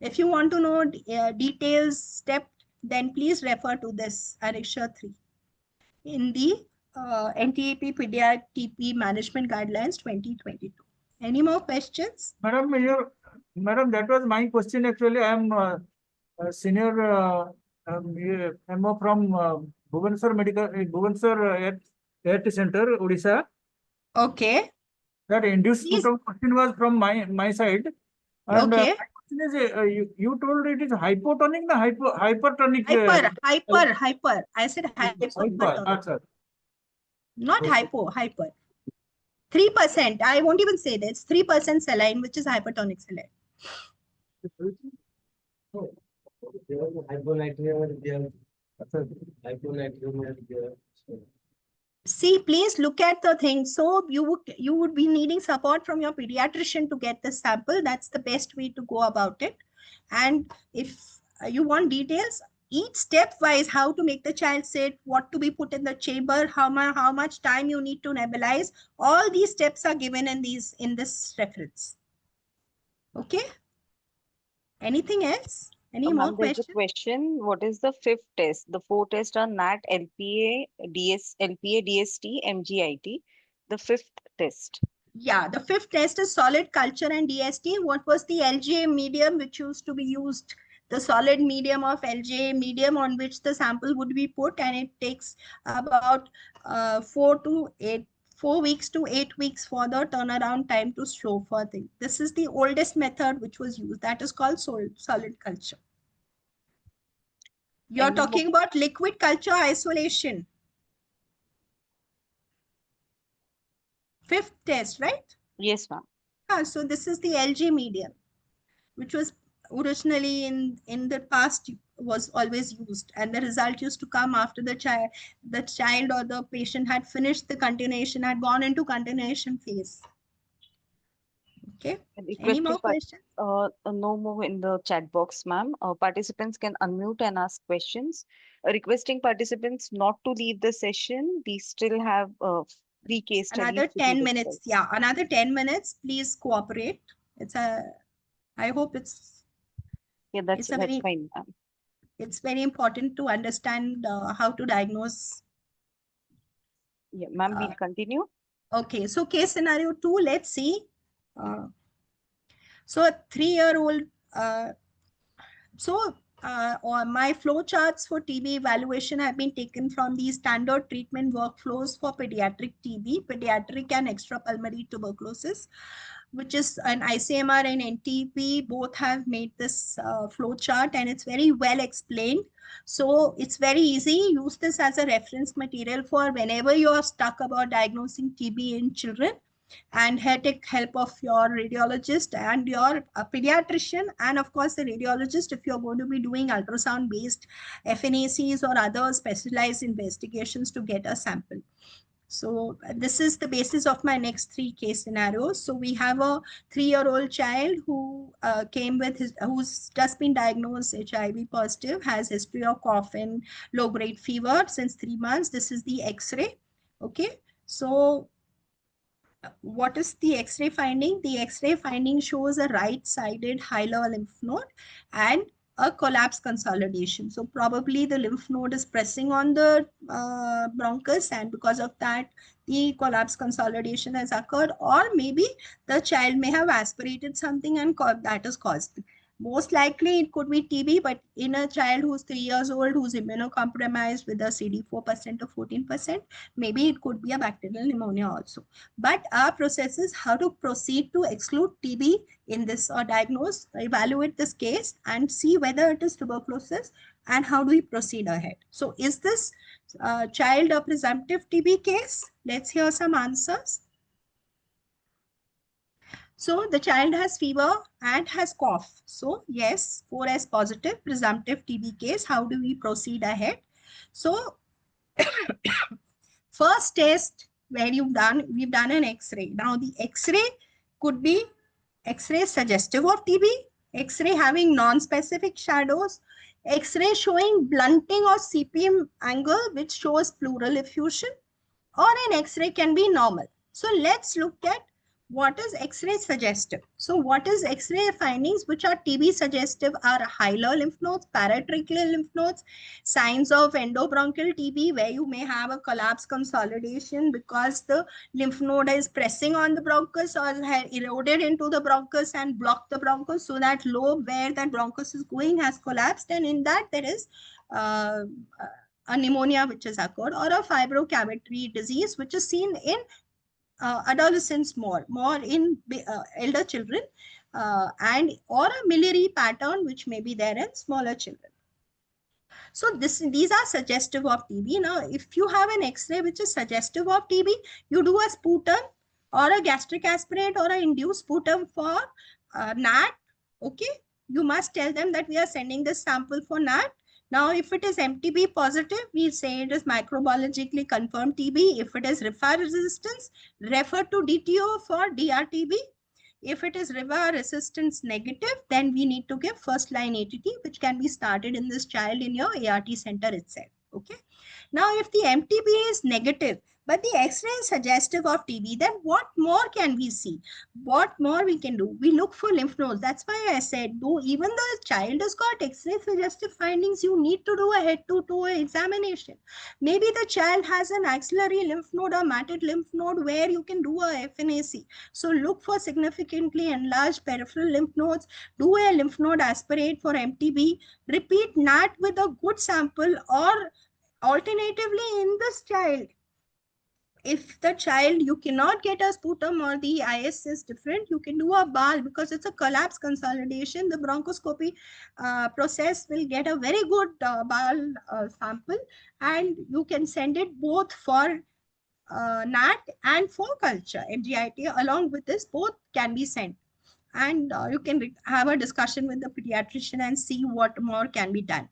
If you want to know details step, then please refer to this Annexure 3 in the NTAP Pediatric TP Management Guidelines 2022. Any more questions? Madam, that was my question actually. I am senior MO from Bhubaneswar Medical, Bhubaneswar Health Center, Odisha. Okay. That induced Please. question was from my side. And Okay. my question is, you told it is hypotonic, the hypertonic. Hyper. I said Hyper. hypertonic, Sir. not Okay. hyper. 3%. I won't even say this. 3% saline, which is hypertonic saline. Oh, there was hyponatremia there. Hyponatremia there. See, please look at the thing. So you would be needing support from your pediatrician to get the sample. That's the best way to go about it. And if you want details, each step wise, how to make the child sit, what to be put in the chamber, how much time you need to nebulize, all these steps are given in this reference. Okay. Anything else? Any more Ma'am, there's a questions? question. What is the fifth test? The four tests are NAT, LPA, LPA, DST, MGIT. The fifth test. Yeah, the fifth test is solid culture and DST. What was the LGA medium which used to be used? The solid medium of LGA medium on which the sample would be put, and it takes about 4 weeks to 8 weeks for the turnaround time to show for things. This is the oldest method which was used. That is called solid culture. You're Any more? talking about liquid culture isolation. Fifth test, right? Yes, ma'am. So this is the LG medium, which was originally in the past was always used, and the result used to come after the child or the patient had finished the continuation, had gone into continuation phase. Okay. Any more Requesting questions? no more in the chat box, ma'am. Participants can unmute and ask questions. Requesting participants not to leave the session. We still have three case studies Another to be 10 minutes. discussed. Yeah, another 10 minutes. Please cooperate. I hope Yeah, it's a that's very fine, ma'am. it's very important to understand how to diagnose. Yeah, ma'am, uh, we'll continue. okay, so case scenario 2, let's see. So a 3-year-old, or my flow charts for TB evaluation have been taken from the standard treatment workflows for pediatric TB, pediatric and extrapulmonary tuberculosis, which is an ICMR and NTP. Both have made this flow chart, and it's very well explained. So it's very easy. Use this as a reference material for whenever you are stuck about diagnosing TB in children, and take help of your radiologist and your pediatrician, and of course the radiologist if you're going to be doing ultrasound based FNACs or other specialized investigations to get a sample. So this is the basis of my next 3 case scenarios. So we have a 3-year-old child who came with who's just been diagnosed HIV positive, has history of cough and low grade fever since 3 months. This is the X-ray. Okay, so what is the X-ray finding? The X-ray finding shows a right-sided hilar lymph node and a collapse consolidation. So probably the lymph node is pressing on the bronchus, and because of that, the collapse consolidation has occurred, or maybe the child may have aspirated something and that is caused. Most likely it could be TB, but in a child who's 3 years old, who's immunocompromised with a CD4% or 14%, maybe it could be a bacterial pneumonia also. But our process is how to proceed to exclude TB in this, or diagnose, evaluate this case and see whether it is tuberculosis, and how do we proceed ahead. So is this child a presumptive TB case? Let's hear some answers. So the child has fever and has cough. So yes, 4S positive, presumptive TB case. How do we proceed ahead? So first test where we've done an X-ray. Now the X-ray could be X-ray suggestive of TB, X-ray having non-specific shadows, X-ray showing blunting or CPM angle which shows pleural effusion, or an X-ray can be normal. So let's look at what is X-ray suggestive. So what is X-ray findings which are TB suggestive are hilar lymph nodes, paratracheal lymph nodes, signs of endobronchial TB where you may have a collapse consolidation because the lymph node is pressing on the bronchus or eroded into the bronchus and blocked the bronchus, so that lobe where that bronchus is going has collapsed, and in that there is uh, a pneumonia which has occurred, or a fibrocavitary disease which is seen in adolescents more in elder children, and or a miliary pattern which may be there in smaller children. So these are suggestive of TB. Now, if you have an X-ray which is suggestive of TB, you do a sputum or a gastric aspirate or an induced sputum for NAT. Okay, you must tell them that we are sending this sample for NAT. Now, if it is MTB positive, we say it is microbiologically confirmed TB. If it is rifa resistance, refer to DTO for DRTB. If it is river resistance negative, then we need to give first line ATT, which can be started in this child in your ART center itself. Okay. Now, if the MTB is negative, but the X-ray is suggestive of TB, then what more can we see? What more we can do? We look for lymph nodes. That's why I said, though even the child has got X-ray suggestive findings, you need to do a head-to-toe examination. Maybe the child has an axillary lymph node or matted lymph node where you can do a FNAC. So look for significantly enlarged peripheral lymph nodes, do a lymph node aspirate for MTB, repeat NAT with a good sample, or alternatively in this child, if the child you cannot get a sputum or the IS is different, you can do a BAL because it's a collapse consolidation. The bronchoscopy process will get a very good BAL sample, and you can send it both for NAT and for culture. MGIT along with this both can be sent, and you can have a discussion with the pediatrician and see what more can be done.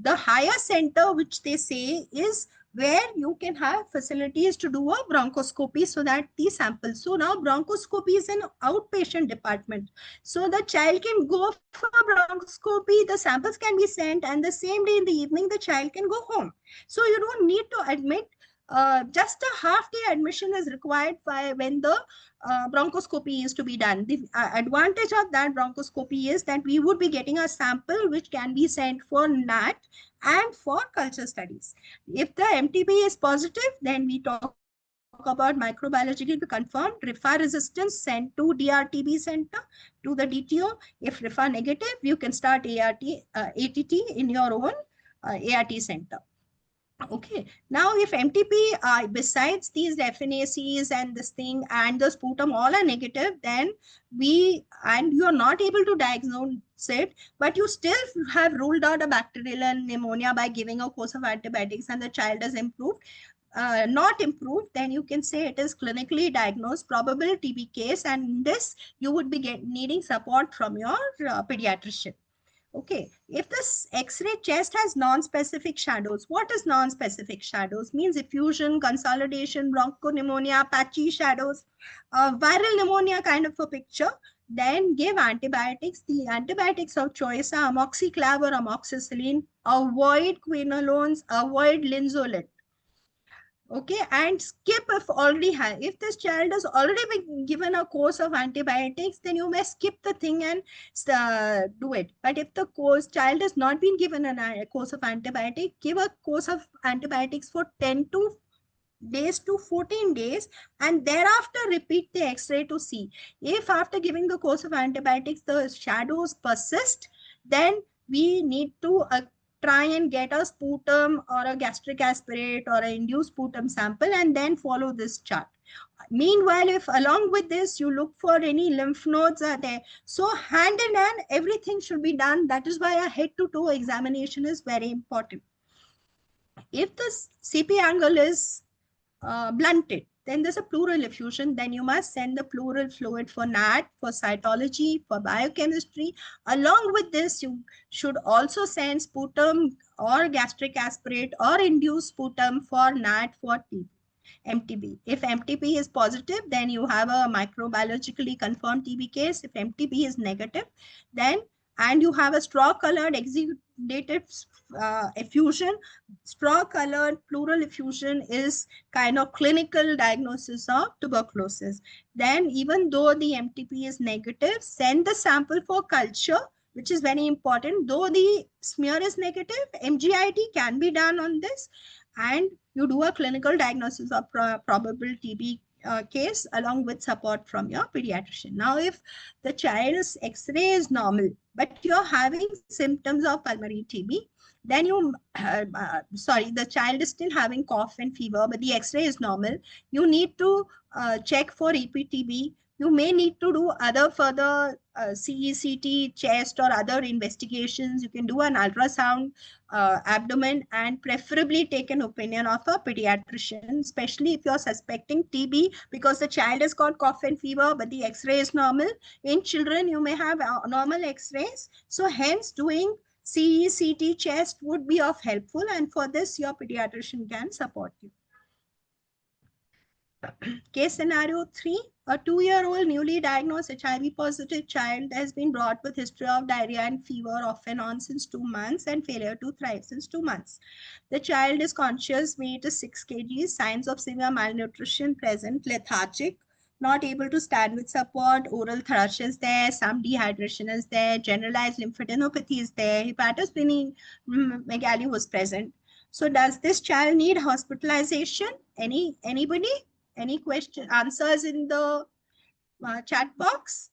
The higher center, which they say, is where you can have facilities to do a bronchoscopy so that the samples. So now bronchoscopy is an outpatient department. So the child can go for bronchoscopy, the samples can be sent, and the same day in the evening, the child can go home. So you don't need to admit. Just a half day admission is required when the bronchoscopy is to be done. The advantage of that bronchoscopy is that we would be getting a sample which can be sent for NAT and for culture studies. If the MTB is positive, then we talk about microbiologically confirmed rifa resistance sent to DRTB center, to the DTO. If rifa negative, you can start ATT in your own ART center. Okay. Now, if MTP, besides these FNACs and this thing and the sputum all are negative, then and you are not able to diagnose it, but you still have ruled out a bacterial pneumonia by giving a course of antibiotics and the child has improved, not improved, then you can say it is clinically diagnosed probable TB case, and this you would be needing support from your pediatrician. Okay, if this X-ray chest has non-specific shadows, what is non-specific shadows? Means effusion, consolidation, bronchopneumonia, patchy shadows, viral pneumonia kind of a picture, then give antibiotics. The antibiotics of choice are amoxiclav or amoxicillin. Avoid quinolones, avoid linezolid. Okay, and skip if already have. If this child has already been given a course of antibiotics, then you may skip the thing and do it. But if the child has not been given a course of antibiotic, give a course of antibiotics for 10 days to 14 days, and thereafter repeat the X-ray to see. If after giving the course of antibiotics the shadows persist, then we need to try and get a sputum or a gastric aspirate or an induced sputum sample and then follow this chart. Meanwhile, if along with this you look for any lymph nodes are there, so hand in hand everything should be done. That is why a head-to-toe examination is very important. If the CP angle is blunted, then there's a pleural effusion. Then you must send the pleural fluid for NAT, for cytology, for biochemistry. Along with this, you should also send sputum or gastric aspirate or induced sputum for NAT for MTB. If MTB is positive, then you have a microbiologically confirmed TB case. If MTB is negative, then and you have a straw colored exudated effusion. Straw colored pleural effusion is kind of clinical diagnosis of tuberculosis. Then even though the MTP is negative, send the sample for culture, which is very important. Though the smear is negative, MGIT can be done on this, and you do a clinical diagnosis of probable TB case along with support from your pediatrician. Now, if the child's X-ray is normal, but you're having symptoms of pulmonary TB, Then sorry, the child is still having cough and fever, but the x-ray is normal. You need to check for EPTB. You may need to do other further CECT, chest or other investigations. You can do an ultrasound, abdomen, and preferably take an opinion of a pediatrician, especially if you're suspecting TB, because the child has got cough and fever, but the x-ray is normal. In children, you may have normal x-rays. So hence doing CECT chest would be of helpful, and for this your pediatrician can support you. Case scenario 3, a 2-year-old newly diagnosed HIV positive child has been brought with history of diarrhea and fever off and on since 2 months and failure to thrive since 2 months. The child is conscious, weight is 6 kg, signs of severe malnutrition present, lethargic, not able to stand with support, oral thrush is there, some dehydration is there, generalized lymphadenopathy is there, hepatosplenomegaly was present. So does this child need hospitalization? Anybody? Any question, answers in the chat box?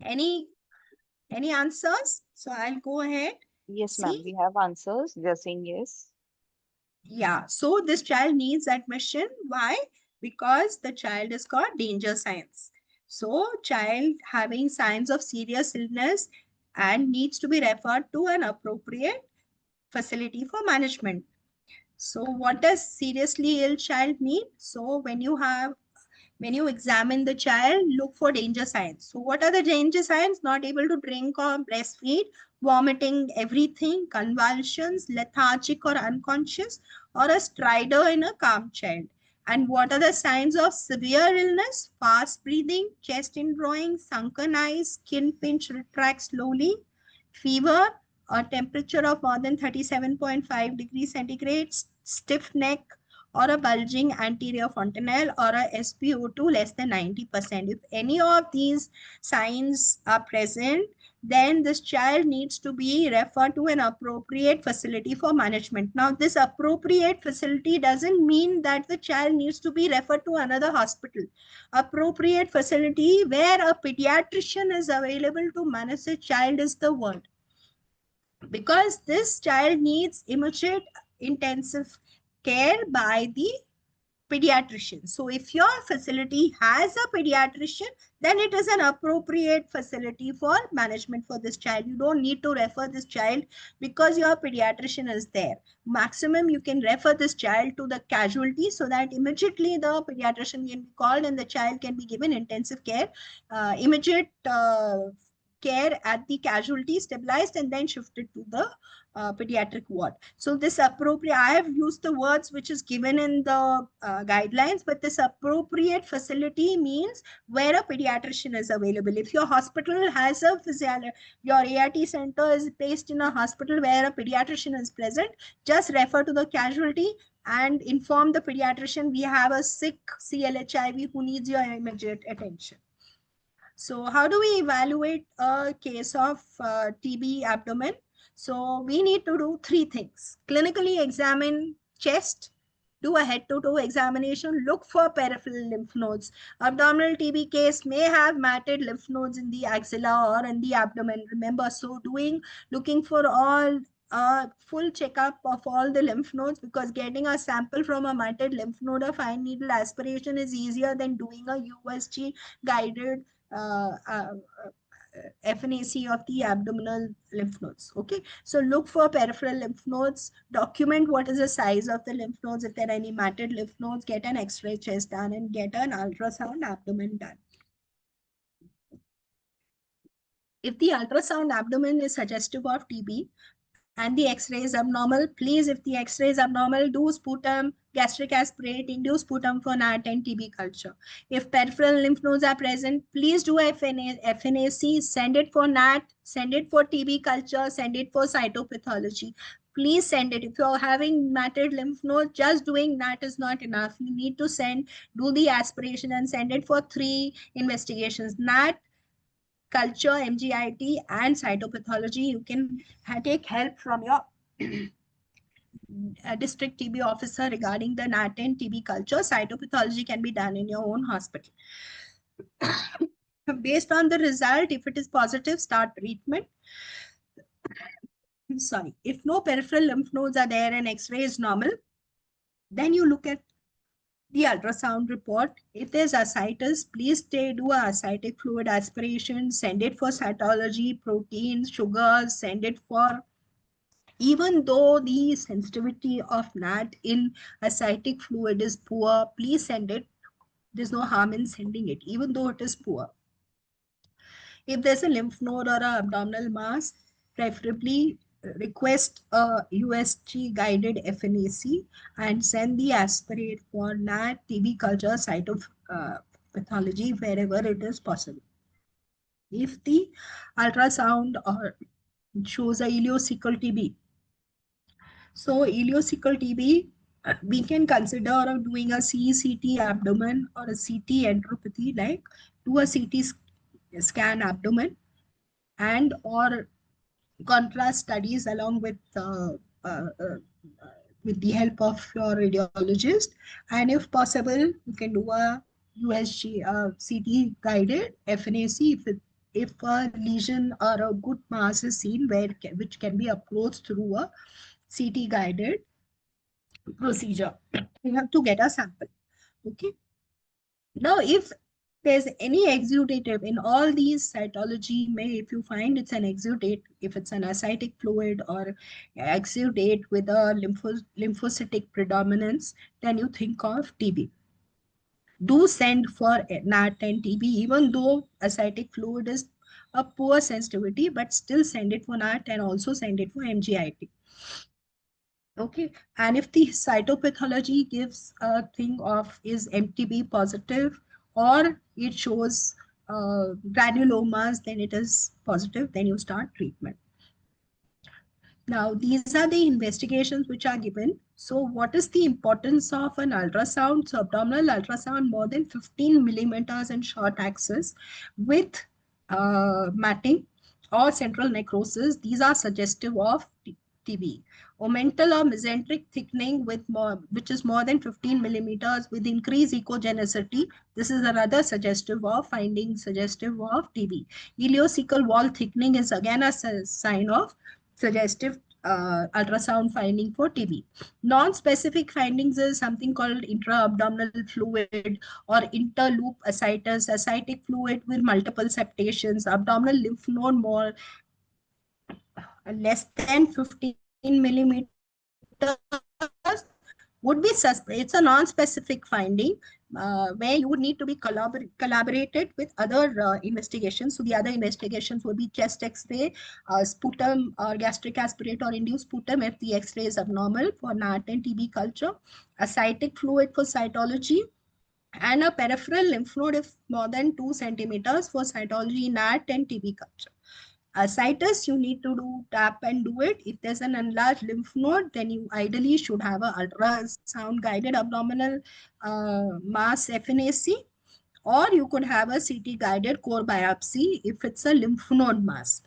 Any answers? So I'll go ahead. Yes, ma'am. See, We have answers. They're saying yes. yeah. So this child needs admission. Why? Because the child has got danger signs. So child having signs of serious illness and needs to be referred to an appropriate facility for management. So what does seriously ill child need? So when you examine the child, look for danger signs. So what are the danger signs? Not able to drink or breastfeed, vomiting everything, convulsions, lethargic or unconscious, or a stridor in a calm child. And what are the signs of severe illness? Fast breathing, chest indrawing, sunken eyes, skin pinch retract slowly, fever, a temperature of more than 37.5 degrees centigrade, stiff neck, or a bulging anterior fontanelle, or a SpO2 less than 90%. If any of these signs are present, then this child needs to be referred to an appropriate facility for management. Now, this appropriate facility doesn't mean that the child needs to be referred to another hospital. Appropriate facility where a pediatrician is available to manage the child is the word, because this child needs immediate intensive care by the pediatrician. So if your facility has a pediatrician, then it is an appropriate facility for management for this child. You don't need to refer this child because your pediatrician is there. Maximum you can refer this child to the casualty so that immediately the pediatrician can be called and the child can be given intensive care, immediate care at the casualty, stabilized, and then shifted to the pediatric ward. So this appropriate, I have used the words which is given in the guidelines, but this appropriate facility means where a pediatrician is available. If your hospital has a physiologist, your ART center is based in a hospital where a pediatrician is present, just refer to the casualty and inform the pediatrician we have a sick CLHIV who needs your immediate attention. So how do we evaluate a case of TB abdomen? So we need to do 3 things. Clinically examine chest, do a head-to-toe examination, look for peripheral lymph nodes. Abdominal TB case may have matted lymph nodes in the axilla or in the abdomen. Remember, so looking for all full checkup of all the lymph nodes, because getting a sample from a matted lymph node or fine needle aspiration is easier than doing a USG guided uh, uh, FNAC of the abdominal lymph nodes. Okay, so look for peripheral lymph nodes, document what is the size of the lymph nodes. If there are any matted lymph nodes, get an X-ray chest done and get an ultrasound abdomen done. If the ultrasound abdomen is suggestive of TB and the X-ray is abnormal, please, if the X-ray is abnormal, do sputum, gastric aspirate, induce sputum for NAT and TB culture. If peripheral lymph nodes are present, please do FNAC, send it for NAT, send it for TB culture, send it for cytopathology. Please send it. If you're having matted lymph nodes, just doing NAT is not enough. You need to do the aspiration and send it for 3 investigations. NAT, culture, MGIT, and cytopathology. You can take help from your a district TB officer regarding the NAT and TB culture. Cytopathology can be done in your own hospital. Based on the result, if it is positive, start treatment. Sorry, if no peripheral lymph nodes are there and X-ray is normal, then you look at the ultrasound report. If there's ascites, please do a ascitic fluid aspiration, send it for cytology, proteins, sugars, send it for, even though the sensitivity of NAT in ascitic fluid is poor, please send it. There's no harm in sending it, even though it is poor. If there's a lymph node or a abdominal mass, preferably request a USG guided FNAC and send the aspirate for NAT, TB culture, site of pathology wherever it is possible. If the ultrasound or shows a ileocecal TB, so ileocecal TB, we can consider doing a CCT abdomen or a CT enteropathy, like do a CT scan abdomen and or contrast studies along uh, uh, with the help of your radiologist. And if possible, you can do a USG CT guided FNAC if a lesion or a good mass is seen which can be approached through a CT guided procedure. You have to get a sample. Okay. Now, if there's any exudative in all these cytology, if you find it's an exudate, if it's an ascitic fluid or exudate with a lymphocytic predominance, then you think of TB. Do send for NAT and TB, even though ascitic fluid is a poor sensitivity, but still send it for NAT and also send it for MGIT. Okay, and if the cytopathology gives a thing of is MTB positive or it shows granulomas, then it is positive, then you start treatment. Now, these are the investigations which are given. So what is the importance of an ultrasound? So abdominal ultrasound more than 15 millimeters in short axis with matting or central necrosis. These are suggestive of TB. Omental or mesenteric thickening which is more than 15 millimeters with increased echogenicity. This is another suggestive of TB. Ileocecal wall thickening is again a sign of suggestive ultrasound finding for TB. Non-specific findings is something called intra-abdominal fluid or interloop ascites, ascitic fluid with multiple septations, abdominal lymph node more less than 15 millimeters would be it's a non-specific finding where you would need to be collaborated with other investigations. So the other investigations would be chest X-ray, sputum or gastric aspirate or induced sputum if the X-ray is abnormal for NAT and TB culture, ascitic fluid for cytology, and a peripheral lymph node if more than 2 centimeters for cytology, NAT and TB culture. Ascites, you need to do tap and do it. If there's an enlarged lymph node, then you ideally should have an ultrasound guided abdominal mass FNAC, or you could have a CT guided core biopsy if it's a lymph node mass.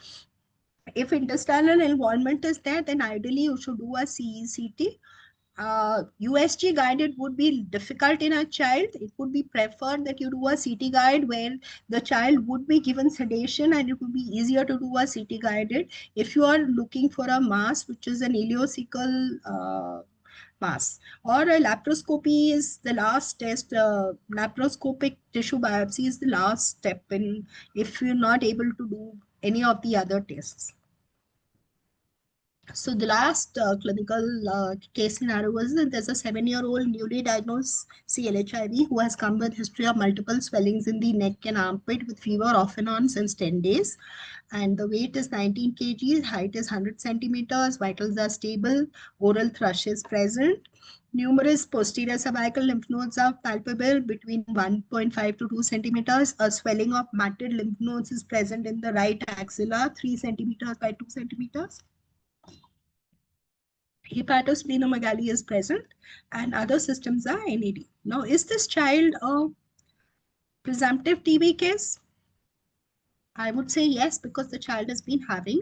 If intestinal involvement is there, then ideally you should do a CECT. USG guided would be difficult in a child. It would be preferred that you do a CT guide where the child would be given sedation and it would be easier to do a CT guided. If you are looking for a mass, which is an ileocecal mass, or a laparoscopy is the last test. Laparoscopic tissue biopsy is the last step in if you're not able to do any of the other tests. So the last clinical case scenario was that there's a 7-year-old newly diagnosed CLHIV who has come with history of multiple swellings in the neck and armpit with fever off and on since 10 days. And the weight is 19 kg, height is 100 centimeters, vitals are stable, oral thrush is present. Numerous posterior cervical lymph nodes are palpable between 1.5 to 2 centimeters. A swelling of matted lymph nodes is present in the right axilla, 3 centimeters by 2 centimeters. Hepatosplenomegaly is present and other systems are NAD. Now, is this child a presumptive TB case? I would say yes, because the child has been having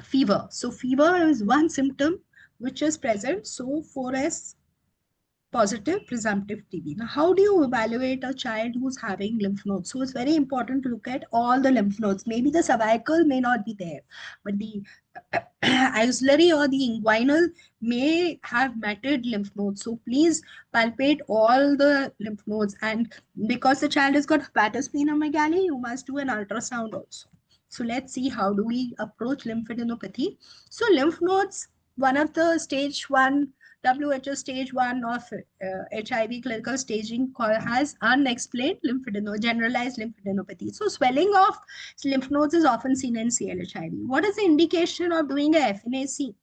fever. So fever is one symptom. which is present. So 4S positive presumptive TB. Now, how do you evaluate a child who's having lymph nodes? So it's very important to look at all the lymph nodes. Maybe the cervical may not be there, but the axillary or the inguinal may have matted lymph nodes. So please palpate all the lymph nodes. And because the child has got hepatosplenomegaly, you must do an ultrasound also. So let's see how do we approach lymphadenopathy. So lymph nodes, one of the stage 1 WHO stage 1 of HIV clinical staging has unexplained generalized lymphadenopathy. So swelling of lymph nodes is often seen in CLHIV. What is the indication of doing a FNAC?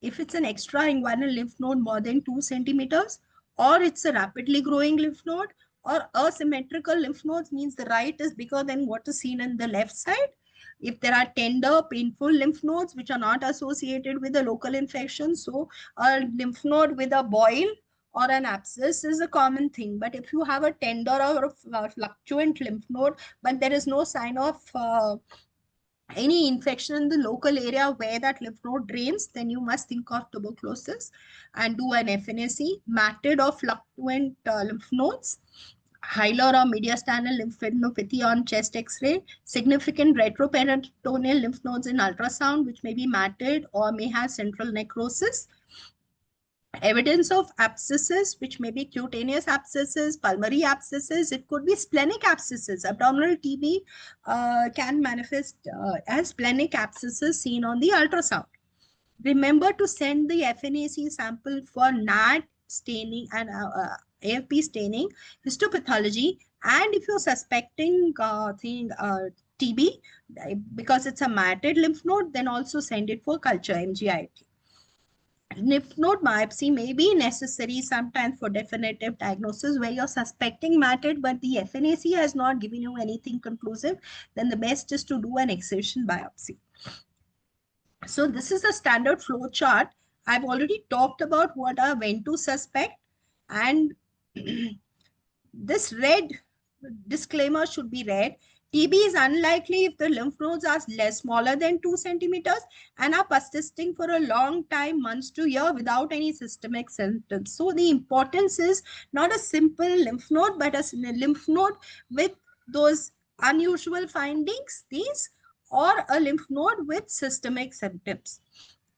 If it's an extra inguinal lymph node more than 2 centimeters, or it's a rapidly growing lymph node, or asymmetrical lymph nodes, means the right is bigger than what is seen in the left side. If there are tender, painful lymph nodes which are not associated with a local infection, so a lymph node with a boil or an abscess is a common thing. But if you have a tender or a fluctuant lymph node, but there is no sign of any infection in the local area where that lymph node drains, then you must think of tuberculosis and do an FNAC. Matted or fluctuant lymph nodes, hilar or mediastinal lymphadenopathy on chest X-ray, significant retroperitoneal lymph nodes in ultrasound, which may be matted or may have central necrosis. Evidence of abscesses, which may be cutaneous abscesses, pulmonary abscesses, it could be splenic abscesses. Abdominal TB can manifest as splenic abscesses seen on the ultrasound. Remember to send the FNAC sample for NAT staining and AFP staining, histopathology, and if you're suspecting TB, because it's a matted lymph node, then also send it for culture, MGIT. Lymph node biopsy may be necessary sometimes for definitive diagnosis where you're suspecting matted, but the FNAC has not given you anything conclusive, then the best is to do an excision biopsy. So this is a standard flow chart. I've already talked about what are when to suspect, and this red disclaimer should be read. TB is unlikely if the lymph nodes are smaller than 2 centimeters and are persisting for a long time, months to year, without any systemic symptoms. So the importance is not a simple lymph node, but a lymph node with those unusual findings, these, or a lymph node with systemic symptoms.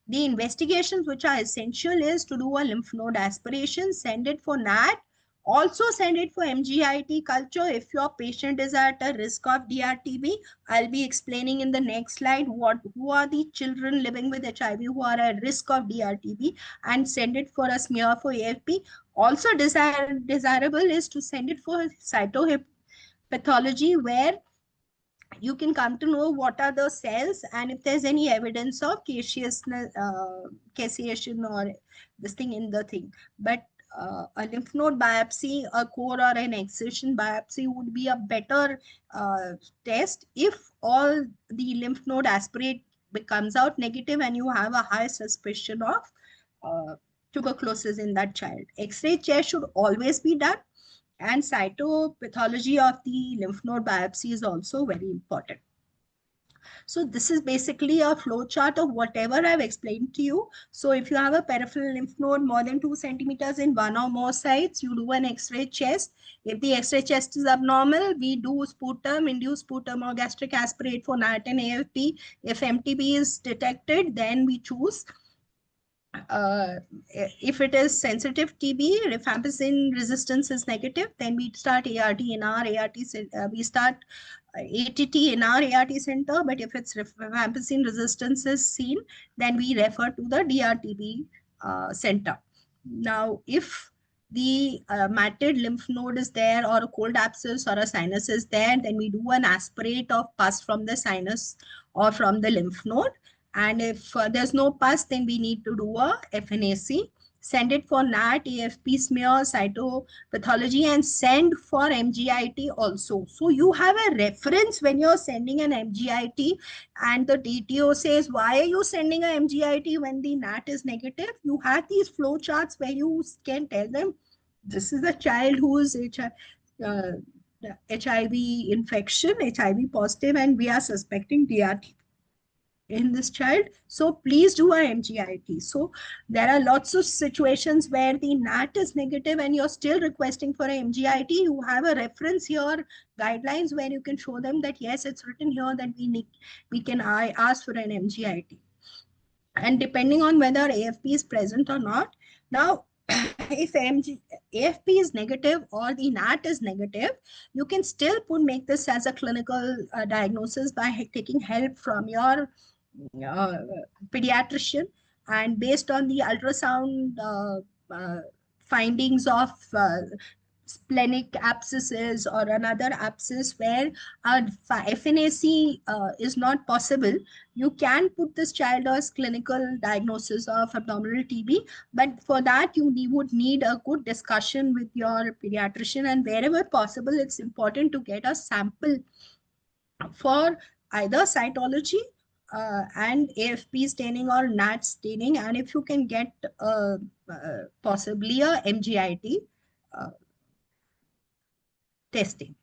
The investigations which are essential is to do a lymph node aspiration, send it for NAT, also send it for MGIT culture if your patient is at a risk of DRTB. I'll be explaining in the next slide who are the children living with HIV who are at risk of DRTB, and send it for a smear for AFP. Also desirable is to send it for cytopathology, where you can come to know what are the cells and if there's any evidence of caseation or this thing in the thing. But a lymph node biopsy, a core or an excision biopsy would be a better test if all the lymph node aspirate comes out negative and you have a high suspicion of tuberculosis in that child. X-ray chest should always be done, and cytopathology of the lymph node biopsy is also very important. So this is basically a flow chart of whatever I've explained to you. So if you have a peripheral lymph node more than 2 centimeters in one or more sites, you do an X-ray chest. If the X-ray chest is abnormal, we do sputum, induce sputum or gastric aspirate for NAT and AFP. If MTB is detected, then we choose if it is sensitive TB, rifampicin resistance is negative, then we start ART in our ART, we start ATT in our ART center. But if it's rifampicin resistance is seen, then we refer to the DRTB center. Now, if the matted lymph node is there, or a cold abscess or a sinus is there, then we do an aspirate of pus from the sinus or from the lymph node. And if there's no pus, then we need to do a FNAC, send it for NAT, AFP smear, cytopathology, and send for MGIT also. So you have a reference when you're sending an MGIT and the DTO says, why are you sending a MGIT when the NAT is negative? You have these flow charts where you can tell them, this is a child who is HIV infection, HIV positive, and we are suspecting DRT. in this child. So please do a MGIT. So there are lots of situations where the NAT is negative and you're still requesting for a MGIT. You have a reference here, guidelines where you can show them that yes, it's written here that we can ask for an MGIT. And depending on whether AFP is present or not. Now, if AFP is negative or the NAT is negative, you can still make this as a clinical diagnosis by taking help from your uh, pediatrician, and based on the ultrasound findings of splenic abscesses or another abscess where a FNAC is not possible, you can put this child as clinical diagnosis of abdominal TB. But for that, you would need a good discussion with your pediatrician, and wherever possible, it's important to get a sample for either cytology and AFP staining or NAT staining, and if you can get possibly a MGIT uh, testing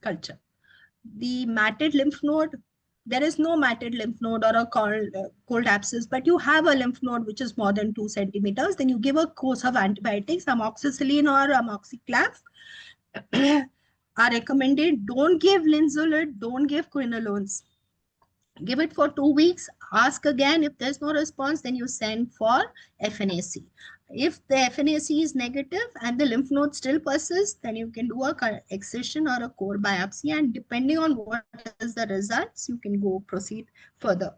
culture. The matted lymph node, there is no matted lymph node or a cold abscess, but you have a lymph node which is more than 2 centimeters, then you give a course of antibiotics, amoxicillin or amoxiclav are recommended. Don't give linezolid, don't give quinolones. Give it for 2 weeks, ask again. If there's no response, then you send for FNAC. If the FNAC is negative and the lymph node still persists, then you can do a excision or a core biopsy, and depending on what is the results, you can go proceed further.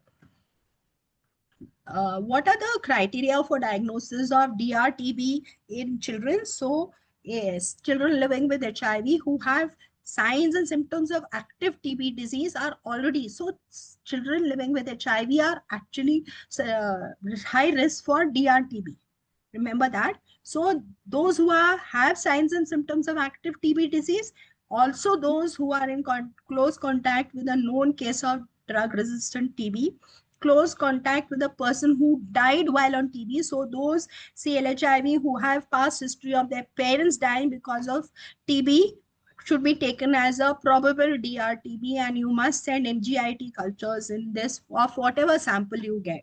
What are the criteria for diagnosis of DRTB in children? So, yes, children living with HIV who have signs and symptoms of active TB disease are already, so children living with HIV are actually high risk for DRTB. Remember that. So those who have signs and symptoms of active TB disease, also those who are in close contact with a known case of drug-resistant TB, close contact with a person who died while on TB. So those CLHIV who have past history of their parents dying because of TB should be taken as a probable DRTB, and you must send MGIT cultures in this of whatever sample you get.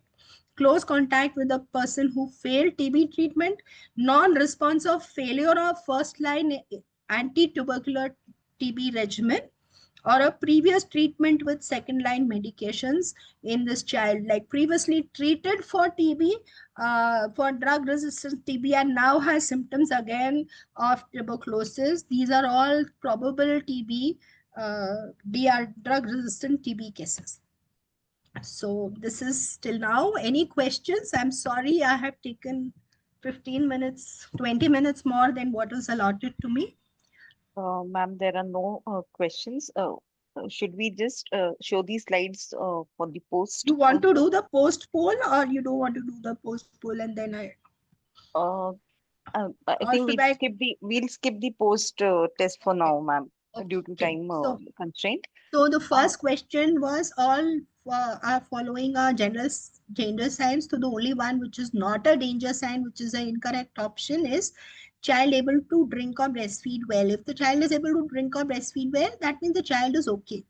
Close contact with a person who failed TB treatment, non-response of failure of first-line anti-tubercular TB regimen, or a previous treatment with second-line medications in this child, like previously treated for TB, for drug-resistant TB, and now has symptoms again of tuberculosis. These are all probable TB, drug-resistant TB cases. So this is till now. Any questions? I'm sorry, I have taken 15 minutes, 20 minutes more than what was allotted to me. Ma'am, there are no questions. Should we just show these slides for the post? You want to do the post poll, or you don't want to do the post poll and then I or think should I? we'll skip the post test for now, ma'am, due to Okay. time constraint. So the Uh, first question was all are following a general danger signs. So the only one which is not a danger sign, which is an incorrect option, is child able to drink or breastfeed well. If the child is able to drink or breastfeed well, that means the child is okay.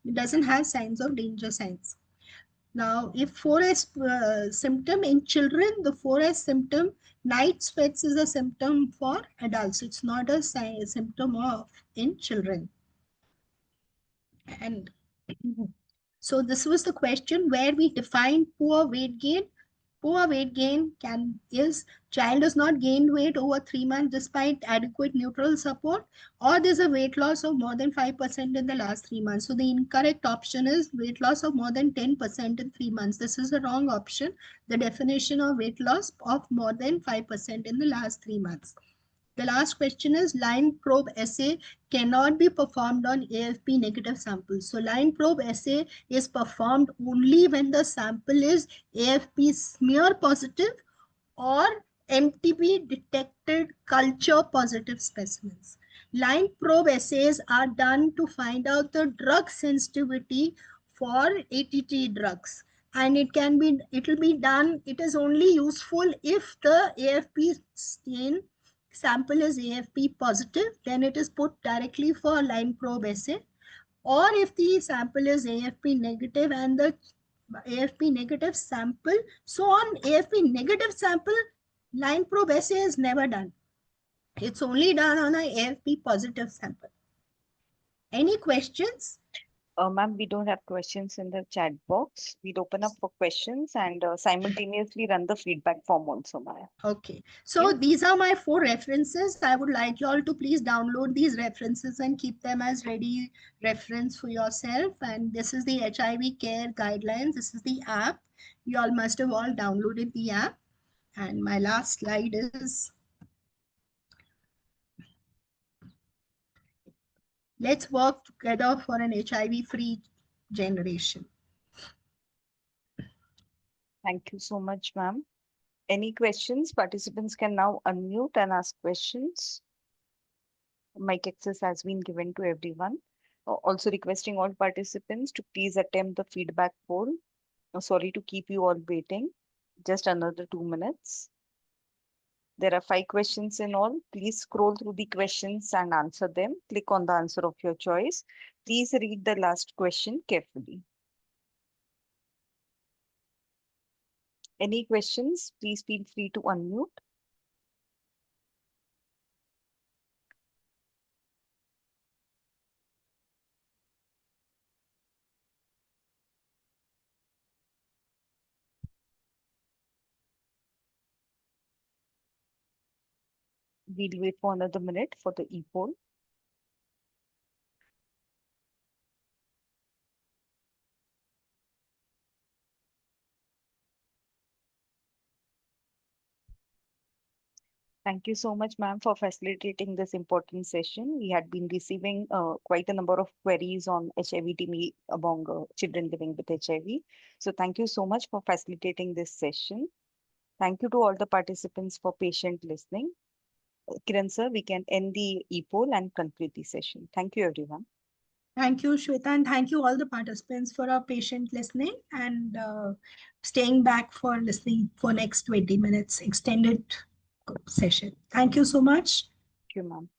It doesn't have signs of danger signs. Now, if 4S symptom in children, the 4S symptom, night sweats is a symptom for adults. It's not a symptom of in children. And so this was the question where we define poor weight gain. Poor weight gain is child does not gain weight over 3 months despite adequate neutral support, or there's a weight loss of more than 5% in the last 3 months. So the incorrect option is weight loss of more than 10% in 3 months. This is the wrong option. The definition of weight loss of more than 5% in the last 3 months. The last question is line probe assay cannot be performed on AFP negative samples. So line probe assay is performed only when the sample is AFP smear positive or MTP detected culture positive specimens. Line probe assays are done to find out the drug sensitivity for ATT drugs. And it will be done, it is only useful if the AFP stain sample is AFP positive, then it is put directly for line probe assay. Or if the sample is AFP negative and the AFP negative sample. So on AFP negative sample, line probe assay is never done. It's only done on a AFP positive sample. Any questions? Ma'am, we don't have questions in the chat box. We'll open up for questions and simultaneously run the feedback form also, ma'am. Okay, so these are my 4 references. I would like you all to please download these references and keep them as ready reference for yourself. And this is the HIV care guidelines. This is the app. You all must have all downloaded the app. And my last slide is, let's work together for an HIV-free generation. Thank you so much, ma'am. Any questions? Participants can now unmute and ask questions. Mic access has been given to everyone. Also requesting all participants to please attempt the feedback poll. Sorry to keep you all waiting. Just another 2 minutes. There are 5 questions in all. Please scroll through the questions and answer them. Click on the answer of your choice. Please read the last question carefully. Any questions? Please feel free to unmute. We'll wait for another minute for the e-poll. Thank you so much, ma'am, for facilitating this important session. We had been receiving quite a number of queries on HIV TB among children living with HIV. So thank you so much for facilitating this session. Thank you to all the participants for patient listening. Kiran sir, we can end the e-poll and conclude the session. Thank you, everyone. Thank you, Shweta, and thank you all the participants for our patient listening and staying back for listening for next 20 minutes extended session. Thank you so much. Thank you, ma'am.